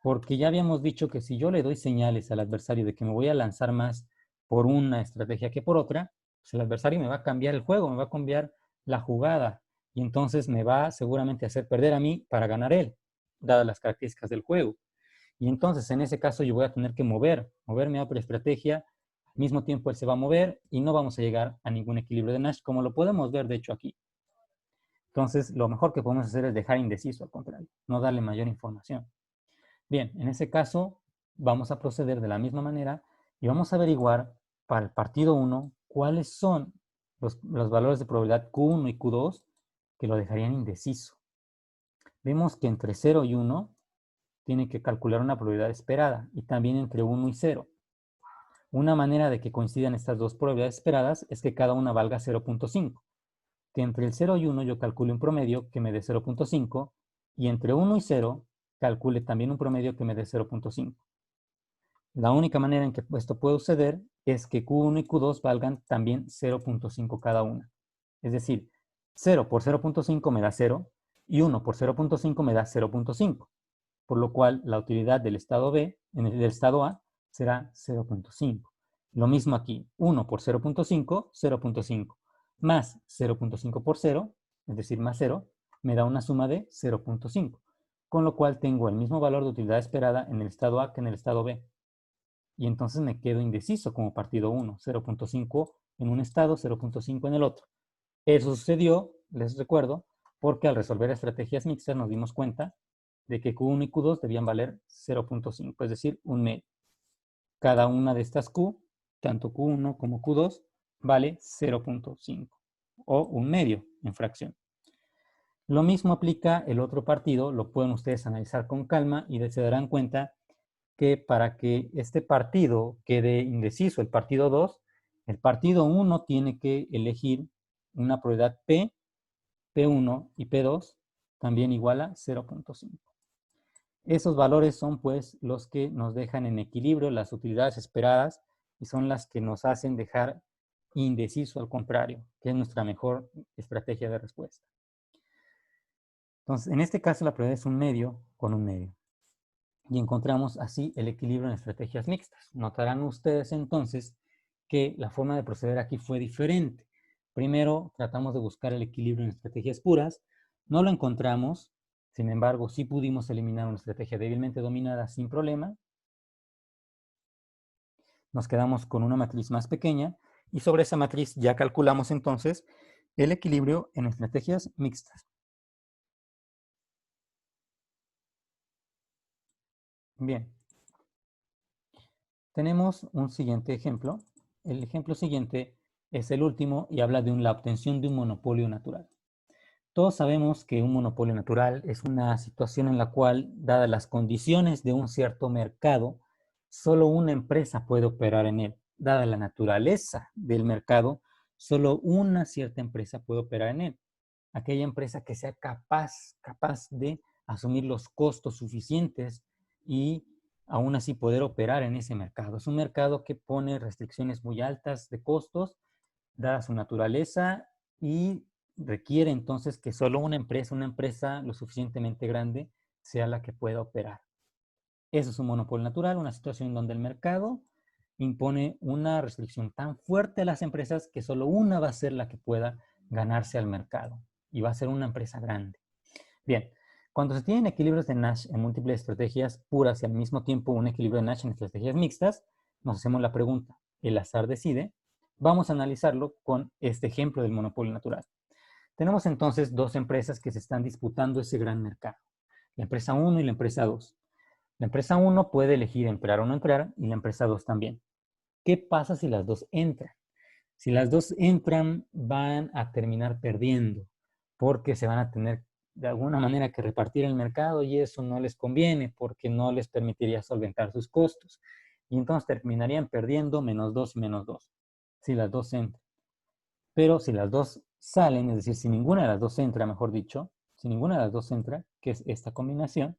Porque ya habíamos dicho que si yo le doy señales al adversario de que me voy a lanzar más por una estrategia que por otra, pues el adversario me va a cambiar el juego, me va a cambiar la jugada. Y entonces me va seguramente a hacer perder a mí para ganar él, dadas las características del juego. Y entonces en ese caso yo voy a tener que moverme a otra estrategia. Al mismo tiempo él se va a mover y no vamos a llegar a ningún equilibrio de Nash, como lo podemos ver de hecho aquí. Entonces lo mejor que podemos hacer es dejar indeciso, al contrario, no darle mayor información. Bien, en ese caso vamos a proceder de la misma manera y vamos a averiguar para el partido 1 cuáles son los valores de probabilidad Q1 y Q2 que lo dejarían indeciso. Vemos que entre 0 y 1 tiene que calcular una probabilidad esperada y también entre 1 y 0. Una manera de que coincidan estas dos probabilidades esperadas es que cada una valga 0.5. Que entre el 0 y 1 yo calcule un promedio que me dé 0.5 y entre 1 y 0 calcule también un promedio que me dé 0.5. La única manera en que esto puede suceder es que Q1 y Q2 valgan también 0.5 cada una. Es decir, 0 por 0.5 me da 0 y 1 por 0.5 me da 0.5. Por lo cual la utilidad del estado B, del estado A, será 0.5. Lo mismo aquí, 1 por 0.5, 0.5, más 0.5 por 0, es decir, más 0, me da una suma de 0.5, con lo cual tengo el mismo valor de utilidad esperada en el estado A que en el estado B. Y entonces me quedo indeciso como partido 1, 0.5 en un estado, 0.5 en el otro. Eso sucedió, les recuerdo, porque al resolver estrategias mixtas nos dimos cuenta de que Q1 y Q2 debían valer 0.5, es decir, un medio. Cada una de estas Q, tanto Q1 como Q2, vale 0.5 o un medio en fracción. Lo mismo aplica el otro partido, lo pueden ustedes analizar con calma y se darán cuenta que para que este partido quede indeciso, el partido 2, el partido 1 tiene que elegir una probabilidad P, P1 y P2 también igual a 0.5. Esos valores son pues los que nos dejan en equilibrio las utilidades esperadas y son las que nos hacen dejar indeciso al contrario, que es nuestra mejor estrategia de respuesta. Entonces, en este caso la probabilidad es un medio con un medio. Y encontramos así el equilibrio en estrategias mixtas. Notarán ustedes entonces que la forma de proceder aquí fue diferente. Primero tratamos de buscar el equilibrio en estrategias puras, no lo encontramos, sin embargo sí pudimos eliminar una estrategia débilmente dominada sin problema. Nos quedamos con una matriz más pequeña y sobre esa matriz ya calculamos entonces el equilibrio en estrategias mixtas. Bien, tenemos un siguiente ejemplo. El ejemplo siguiente es el último y habla de la obtención de un monopolio natural. Todos sabemos que un monopolio natural es una situación en la cual, dadas las condiciones de un cierto mercado, solo una empresa puede operar en él. Dada la naturaleza del mercado, solo una cierta empresa puede operar en él. Aquella empresa que sea capaz de asumir los costos suficientes y aún así poder operar en ese mercado. Es un mercado que pone restricciones muy altas de costos, dada su naturaleza, y requiere entonces que solo una empresa lo suficientemente grande, sea la que pueda operar. Eso es un monopolio natural, una situación donde el mercado impone una restricción tan fuerte a las empresas que solo una va a ser la que pueda ganarse al mercado y va a ser una empresa grande. Bien, cuando se tienen equilibrios de Nash en múltiples estrategias puras y al mismo tiempo un equilibrio de Nash en estrategias mixtas, nos hacemos la pregunta, ¿el azar decide? Vamos a analizarlo con este ejemplo del monopolio natural. Tenemos entonces dos empresas que se están disputando ese gran mercado, la empresa 1 y la empresa 2. La empresa 1 puede elegir entrar o no entrar y la empresa 2 también. ¿Qué pasa si las dos entran? Si las dos entran, van a terminar perdiendo porque se van a tener de alguna manera que repartir el mercado y eso no les conviene porque no les permitiría solventar sus costos. Y entonces terminarían perdiendo -2 y -2 si las dos entran. Pero si las dos salen, es decir, si ninguna de las dos entra, mejor dicho, si ninguna de las dos entra, que es esta combinación,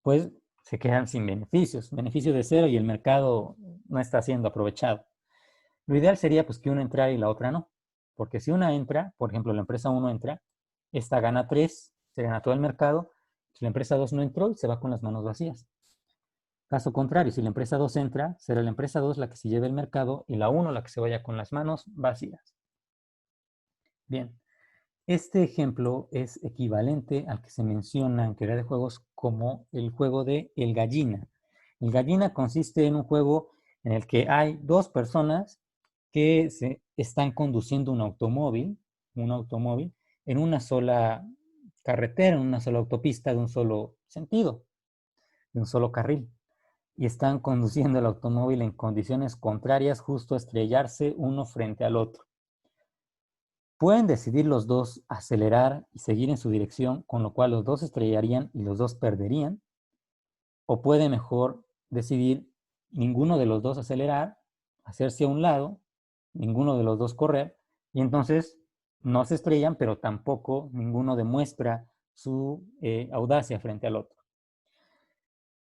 pues se quedan sin beneficios, beneficios de cero y el mercado no está siendo aprovechado. Lo ideal sería pues que una entrara y la otra no, porque si una entra, por ejemplo, la empresa 1 entra, esta gana 3, se gana todo el mercado, si la empresa 2 no entró, se va con las manos vacías. Caso contrario, si la empresa 2 entra, será la empresa 2 la que se lleve el mercado y la 1 la que se vaya con las manos vacías. Bien, este ejemplo es equivalente al que se menciona en teoría de juegos como el juego de El Gallina. El Gallina consiste en un juego en el que hay dos personas que se están conduciendo un automóvil en una sola carretera, en una sola autopista de un solo sentido, de un solo carril. Y están conduciendo el automóvil en condiciones contrarias justo a estrellarse uno frente al otro. Pueden decidir los dos acelerar y seguir en su dirección, con lo cual los dos estrellarían y los dos perderían. O puede mejor decidir ninguno de los dos acelerar, hacerse a un lado, ninguno de los dos correr, y entonces no se estrellan, pero tampoco ninguno demuestra su audacia frente al otro.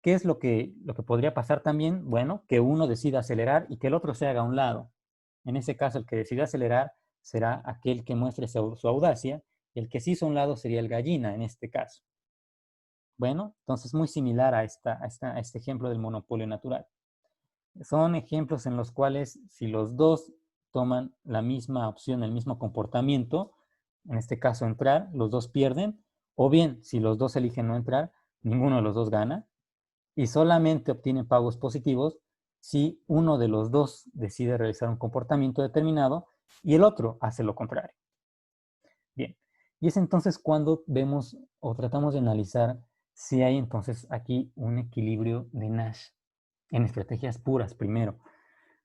¿Qué es lo que podría pasar también? Bueno, que uno decida acelerar y que el otro se haga a un lado. En ese caso, el que decida acelerar será aquel que muestre su audacia, y el que se hizo a un lado sería el gallina en este caso. Bueno, entonces muy similar a este ejemplo del monopolio natural. Son ejemplos en los cuales si los dos toman la misma opción, el mismo comportamiento, en este caso entrar, los dos pierden, o bien si los dos eligen no entrar, ninguno de los dos gana, y solamente obtienen pagos positivos si uno de los dos decide realizar un comportamiento determinado y el otro hace lo contrario. Bien, y es entonces cuando vemos o tratamos de analizar si hay entonces aquí un equilibrio de Nash en estrategias puras primero.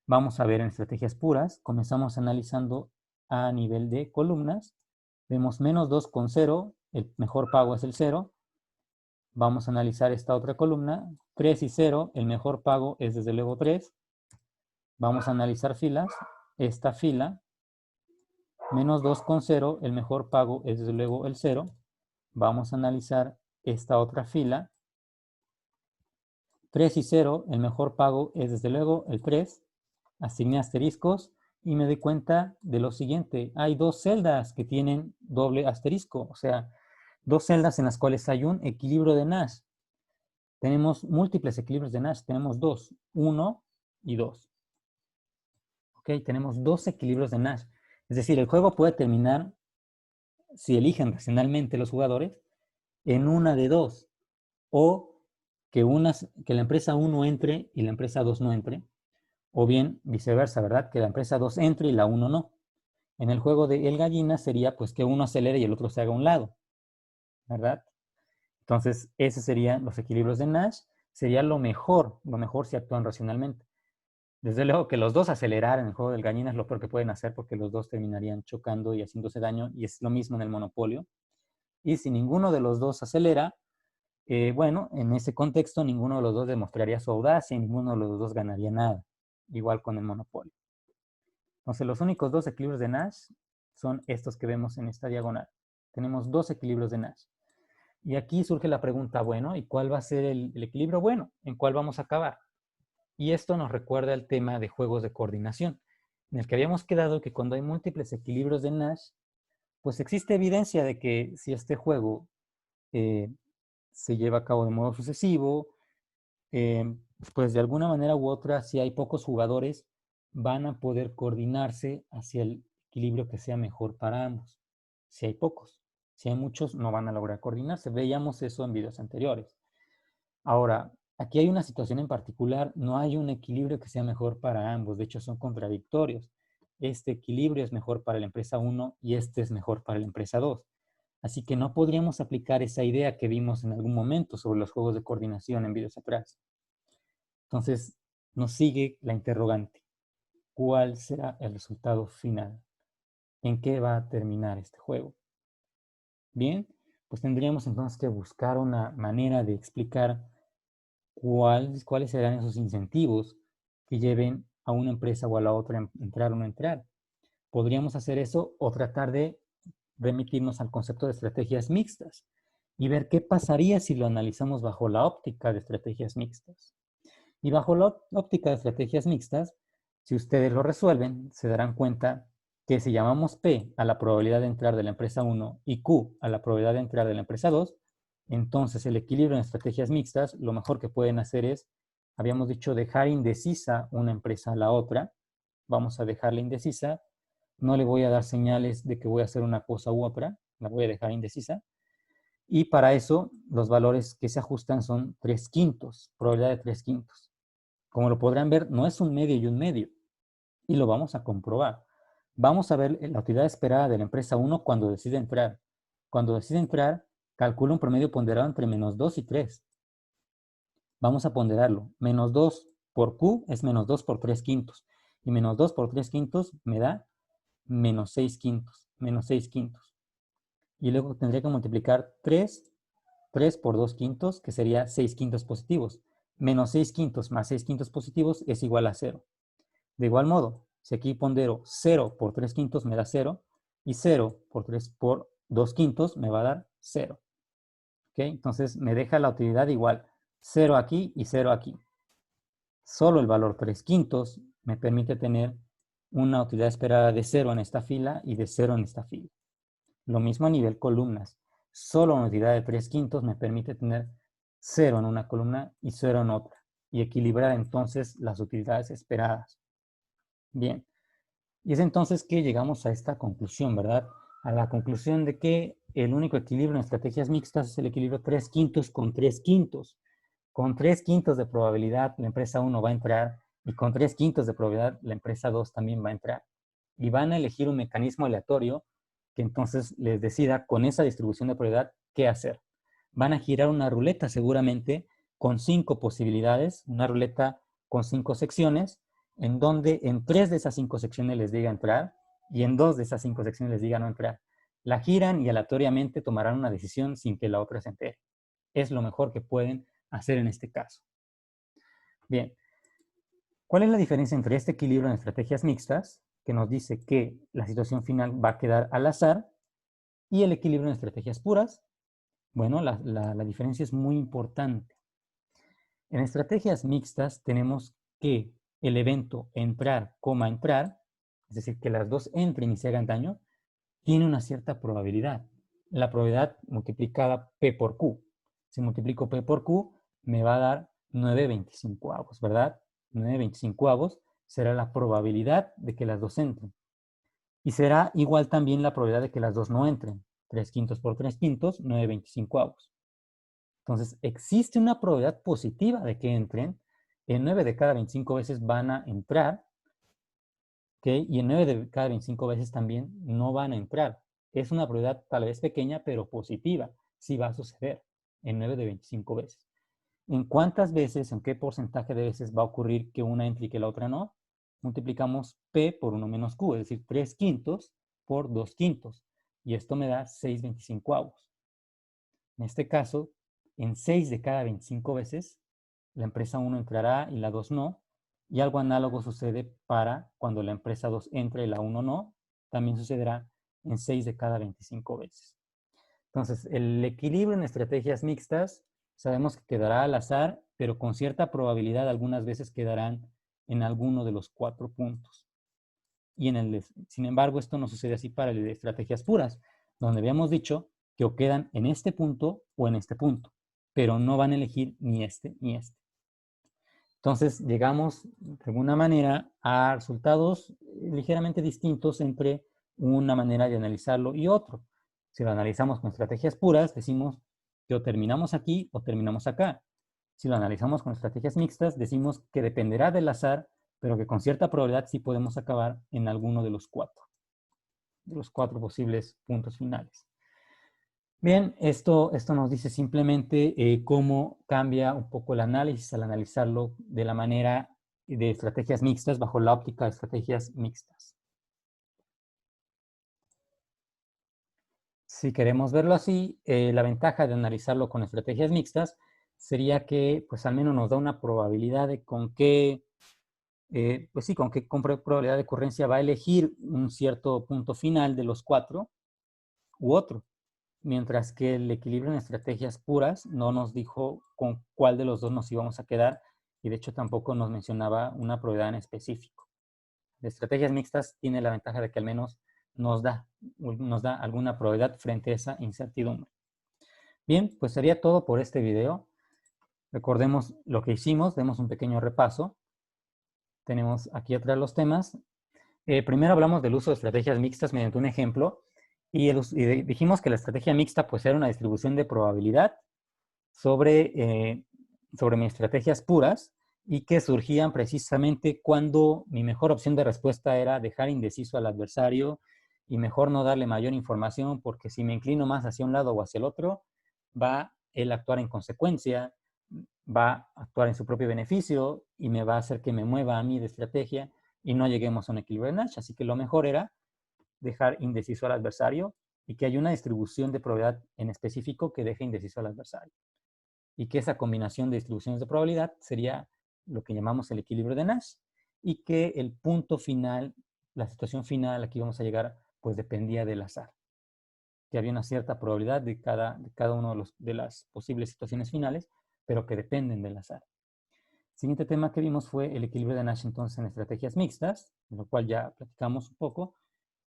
Vamos a ver en estrategias puras, comenzamos analizando a nivel de columnas, vemos -2 con 0, el mejor pago es el 0. Vamos a analizar esta otra columna, 3 y 0, el mejor pago es desde luego 3. Vamos a analizar filas, esta fila, -2 con 0, el mejor pago es desde luego el 0. Vamos a analizar esta otra fila, 3 y 0, el mejor pago es desde luego el 3. Asigné asteriscos y me doy cuenta de lo siguiente. Hay dos celdas que tienen doble asterisco, o sea, dos celdas en las cuales hay un equilibrio de Nash. Tenemos múltiples equilibrios de Nash, tenemos dos, 1 y 2. Ok, tenemos dos equilibrios de Nash. Es decir, el juego puede terminar, si eligen racionalmente los jugadores, en una de dos. O que la empresa 1 entre y la empresa 2 no entre. O bien viceversa, ¿verdad? Que la empresa 2 entre y la 1 no. En el juego de el gallina sería pues que uno acelere y el otro se haga a un lado, ¿verdad? Entonces, esos serían los equilibrios de Nash. Sería lo mejor si actúan racionalmente. Desde luego que los dos acelerar en el juego del gallina es lo peor que pueden hacer porque los dos terminarían chocando y haciéndose daño, y es lo mismo en el monopolio. Y si ninguno de los dos acelera, bueno, en ese contexto ninguno de los dos demostraría su audacia y ninguno de los dos ganaría nada, igual con el monopolio. Entonces, los únicos dos equilibrios de Nash son estos que vemos en esta diagonal. Tenemos dos equilibrios de Nash. Y aquí surge la pregunta, bueno, ¿y cuál va a ser el equilibrio bueno? ¿En cuál vamos a acabar? Y esto nos recuerda el tema de juegos de coordinación, en el que habíamos quedado que cuando hay múltiples equilibrios de Nash, pues existe evidencia de que si este juego se lleva a cabo de modo sucesivo, pues de alguna manera u otra, si hay pocos jugadores, van a poder coordinarse hacia el equilibrio que sea mejor para ambos. Si hay pocos. Si hay muchos, no van a lograr coordinarse. Veíamos eso en videos anteriores. Ahora, aquí hay una situación en particular, no hay un equilibrio que sea mejor para ambos, de hecho son contradictorios. Este equilibrio es mejor para la empresa 1 y este es mejor para la empresa 2. Así que no podríamos aplicar esa idea que vimos en algún momento sobre los juegos de coordinación en videos atrás. Entonces, nos sigue la interrogante. ¿Cuál será el resultado final? ¿En qué va a terminar este juego? Bien, pues tendríamos entonces que buscar una manera de explicar cuáles serán esos incentivos que lleven a una empresa o a la otra a entrar o no entrar. Podríamos hacer eso o tratar de remitirnos al concepto de estrategias mixtas y ver qué pasaría si lo analizamos bajo la óptica de estrategias mixtas. Y bajo la óptica de estrategias mixtas, si ustedes lo resuelven, se darán cuenta que si llamamos P a la probabilidad de entrar de la empresa 1 y Q a la probabilidad de entrar de la empresa 2, entonces el equilibrio en estrategias mixtas, lo mejor que pueden hacer es, habíamos dicho, dejar indecisa una empresa a la otra. Vamos a dejarla indecisa. No le voy a dar señales de que voy a hacer una cosa u otra. La voy a dejar indecisa. Y para eso, los valores que se ajustan son 3/5, probabilidad de 3/5. Como lo podrán ver, no es un medio y un medio. Y lo vamos a comprobar. Vamos a ver la utilidad esperada de la empresa 1 cuando decide entrar. Cuando decide entrar, calcula un promedio ponderado entre -2 y 3. Vamos a ponderarlo. -2 por Q es -2 por 3/5. Y -2 por 3/5 me da -6/5. -6/5. Y luego tendría que multiplicar 3 por 2/5, que sería 6/5 positivos. -6/5 más 6/5 positivos es igual a 0. De igual modo, si aquí pondero 0 por 3/5 me da 0, y 0 por 2/5 me va a dar 0. ¿Okay? Entonces me deja la utilidad igual, 0 aquí y 0 aquí. Solo el valor 3/5 me permite tener una utilidad esperada de 0 en esta fila y de 0 en esta fila. Lo mismo a nivel columnas. Solo una utilidad de 3/5 me permite tener 0 en una columna y 0 en otra. y equilibrar entonces las utilidades esperadas. Bien, y es entonces que llegamos a esta conclusión, ¿verdad? A la conclusión de que el único equilibrio en estrategias mixtas es el equilibrio 3/5 con 3/5. Con 3/5 de probabilidad la empresa 1 va a entrar y con 3/5 de probabilidad la empresa 2 también va a entrar. Y van a elegir un mecanismo aleatorio que entonces les decida con esa distribución de probabilidad qué hacer. Van a girar una ruleta seguramente con 5 posibilidades, una ruleta con 5 secciones, en donde en 3 de esas 5 secciones les diga entrar y en 2 de esas 5 secciones les diga no entrar. La giran y aleatoriamente tomarán una decisión sin que la otra se entere. Es lo mejor que pueden hacer en este caso. Bien, ¿cuál es la diferencia entre este equilibrio en estrategias mixtas, que nos dice que la situación final va a quedar al azar, y el equilibrio en estrategias puras? Bueno, la diferencia es muy importante. En estrategias mixtas tenemos que el evento entrar, entrar, es decir, que las dos entren y se hagan daño, tiene una cierta probabilidad. La probabilidad multiplicada P por Q. Si multiplico P por Q, me va a dar 9/25, ¿verdad? 9/25 será la probabilidad de que las dos entren. Y será igual también la probabilidad de que las dos no entren. 3/5 por 3/5, 9/25. Entonces, existe una probabilidad positiva de que entren. En 9 de cada 25 veces van a entrar, ¿okay? Y en 9 de cada 25 veces también no van a entrar. Es una probabilidad tal vez pequeña, pero positiva. Sí va a suceder en 9 de 25 veces. ¿En cuántas veces, en qué porcentaje de veces va a ocurrir que una entre y que la otra no? Multiplicamos P por 1 menos Q, es decir, 3/5 por 2/5. Y esto me da 6/25. En este caso, en 6 de cada 25 veces, la empresa 1 entrará y la 2 no. Y algo análogo sucede para cuando la empresa 2 entra y la 1 no. También sucederá en 6 de cada 25 veces. Entonces, el equilibrio en estrategias mixtas sabemos que quedará al azar, pero con cierta probabilidad algunas veces quedarán en alguno de los 4 puntos. Sin embargo, esto no sucede así para el de estrategias puras, donde habíamos dicho que o quedan en este punto o en este punto, pero no van a elegir ni este ni este. Entonces, llegamos de alguna manera a resultados ligeramente distintos entre una manera de analizarlo y otro. Si lo analizamos con estrategias puras, decimos que o terminamos aquí o terminamos acá. Si lo analizamos con estrategias mixtas, decimos que dependerá del azar, pero que con cierta probabilidad sí podemos acabar en alguno de los cuatro posibles puntos finales. Bien, esto nos dice simplemente cómo cambia un poco el análisis al analizarlo de la manera de estrategias mixtas, bajo la óptica de estrategias mixtas. Si queremos verlo así, la ventaja de analizarlo con estrategias mixtas sería que pues al menos nos da una probabilidad de con qué probabilidad de ocurrencia va a elegir un cierto punto final de los 4 u otro. Mientras que el equilibrio en estrategias puras no nos dijo con cuál de los dos nos íbamos a quedar y de hecho tampoco nos mencionaba una probabilidad en específico. De estrategias mixtas tiene la ventaja de que al menos nos da alguna probabilidad frente a esa incertidumbre. Bien, pues sería todo por este video. Recordemos lo que hicimos, demos un pequeño repaso. Tenemos aquí atrás los temas. Primero hablamos del uso de estrategias mixtas mediante un ejemplo y dijimos que la estrategia mixta pues era una distribución de probabilidad sobre mis estrategias puras y que surgían precisamente cuando mi mejor opción de respuesta era dejar indeciso al adversario y mejor no darle mayor información porque si me inclino más hacia un lado o hacia el otro, va él a actuar en consecuencia, va a actuar en su propio beneficio y me va a hacer que me mueva a mí de estrategia y no lleguemos a un equilibrio de Nash. Así que lo mejor era dejar indeciso al adversario y que haya una distribución de probabilidad en específico que deje indeciso al adversario. Y que esa combinación de distribuciones de probabilidad sería lo que llamamos el equilibrio de Nash y que el punto final, la situación final a la que íbamos a llegar, pues dependía del azar. Que había una cierta probabilidad de cada uno de las posibles situaciones finales, pero que dependen del azar. El siguiente tema que vimos fue el equilibrio de Nash entonces en estrategias mixtas, de lo cual ya platicamos un poco.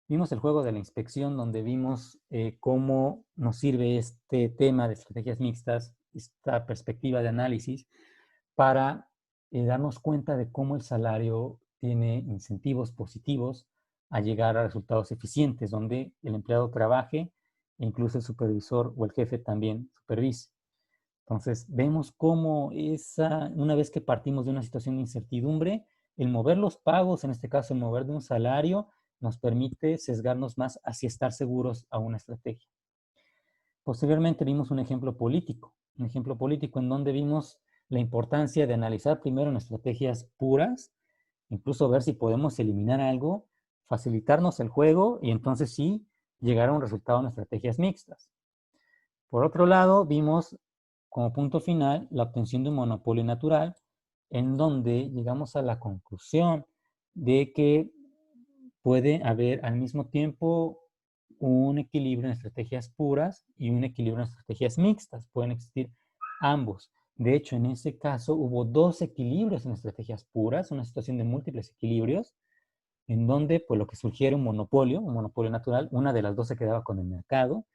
Vimos el juego de la inspección, donde vimos cómo nos sirve este tema de estrategias mixtas, esta perspectiva de análisis, para darnos cuenta de cómo el salario tiene incentivos positivos a llegar a resultados eficientes, donde el empleado trabaje e incluso el supervisor o el jefe también supervise. Entonces, vemos cómo una vez que partimos de una situación de incertidumbre, el mover los pagos, en este caso el mover de un salario, nos permite sesgarnos más hacia estar seguros a una estrategia. Posteriormente vimos un ejemplo político en donde vimos la importancia de analizar primero en estrategias puras, incluso ver si podemos eliminar algo, facilitarnos el juego y entonces sí llegar a un resultado en estrategias mixtas. Por otro lado, vimos como punto final la obtención de un monopolio natural, en donde llegamos a la conclusión de que puede haber al mismo tiempo un equilibrio en estrategias puras y un equilibrio en estrategias mixtas. Pueden existir ambos. De hecho, en ese caso hubo dos equilibrios en estrategias puras, una situación de múltiples equilibrios, en donde pues, lo que surgiera un monopolio natural, una de las dos se quedaba con el mercado,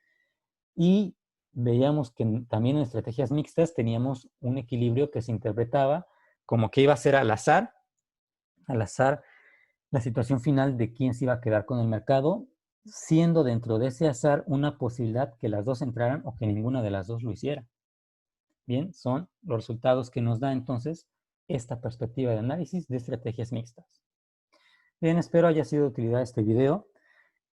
y veíamos que también en estrategias mixtas teníamos un equilibrio que se interpretaba como que iba a ser al azar la situación final de quién se iba a quedar con el mercado, siendo dentro de ese azar una posibilidad que las dos entraran o que ninguna de las dos lo hiciera. Bien, son los resultados que nos da entonces esta perspectiva de análisis de estrategias mixtas. Bien, espero haya sido de utilidad este video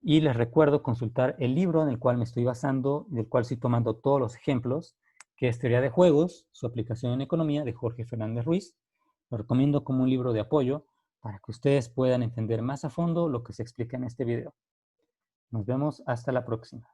y les recuerdo consultar el libro en el cual me estoy basando, del cual estoy tomando todos los ejemplos, que es Teoría de Juegos, su aplicación en economía, de Jorge Fernández Ruiz. Lo recomiendo como un libro de apoyo para que ustedes puedan entender más a fondo lo que se explica en este video. Nos vemos hasta la próxima.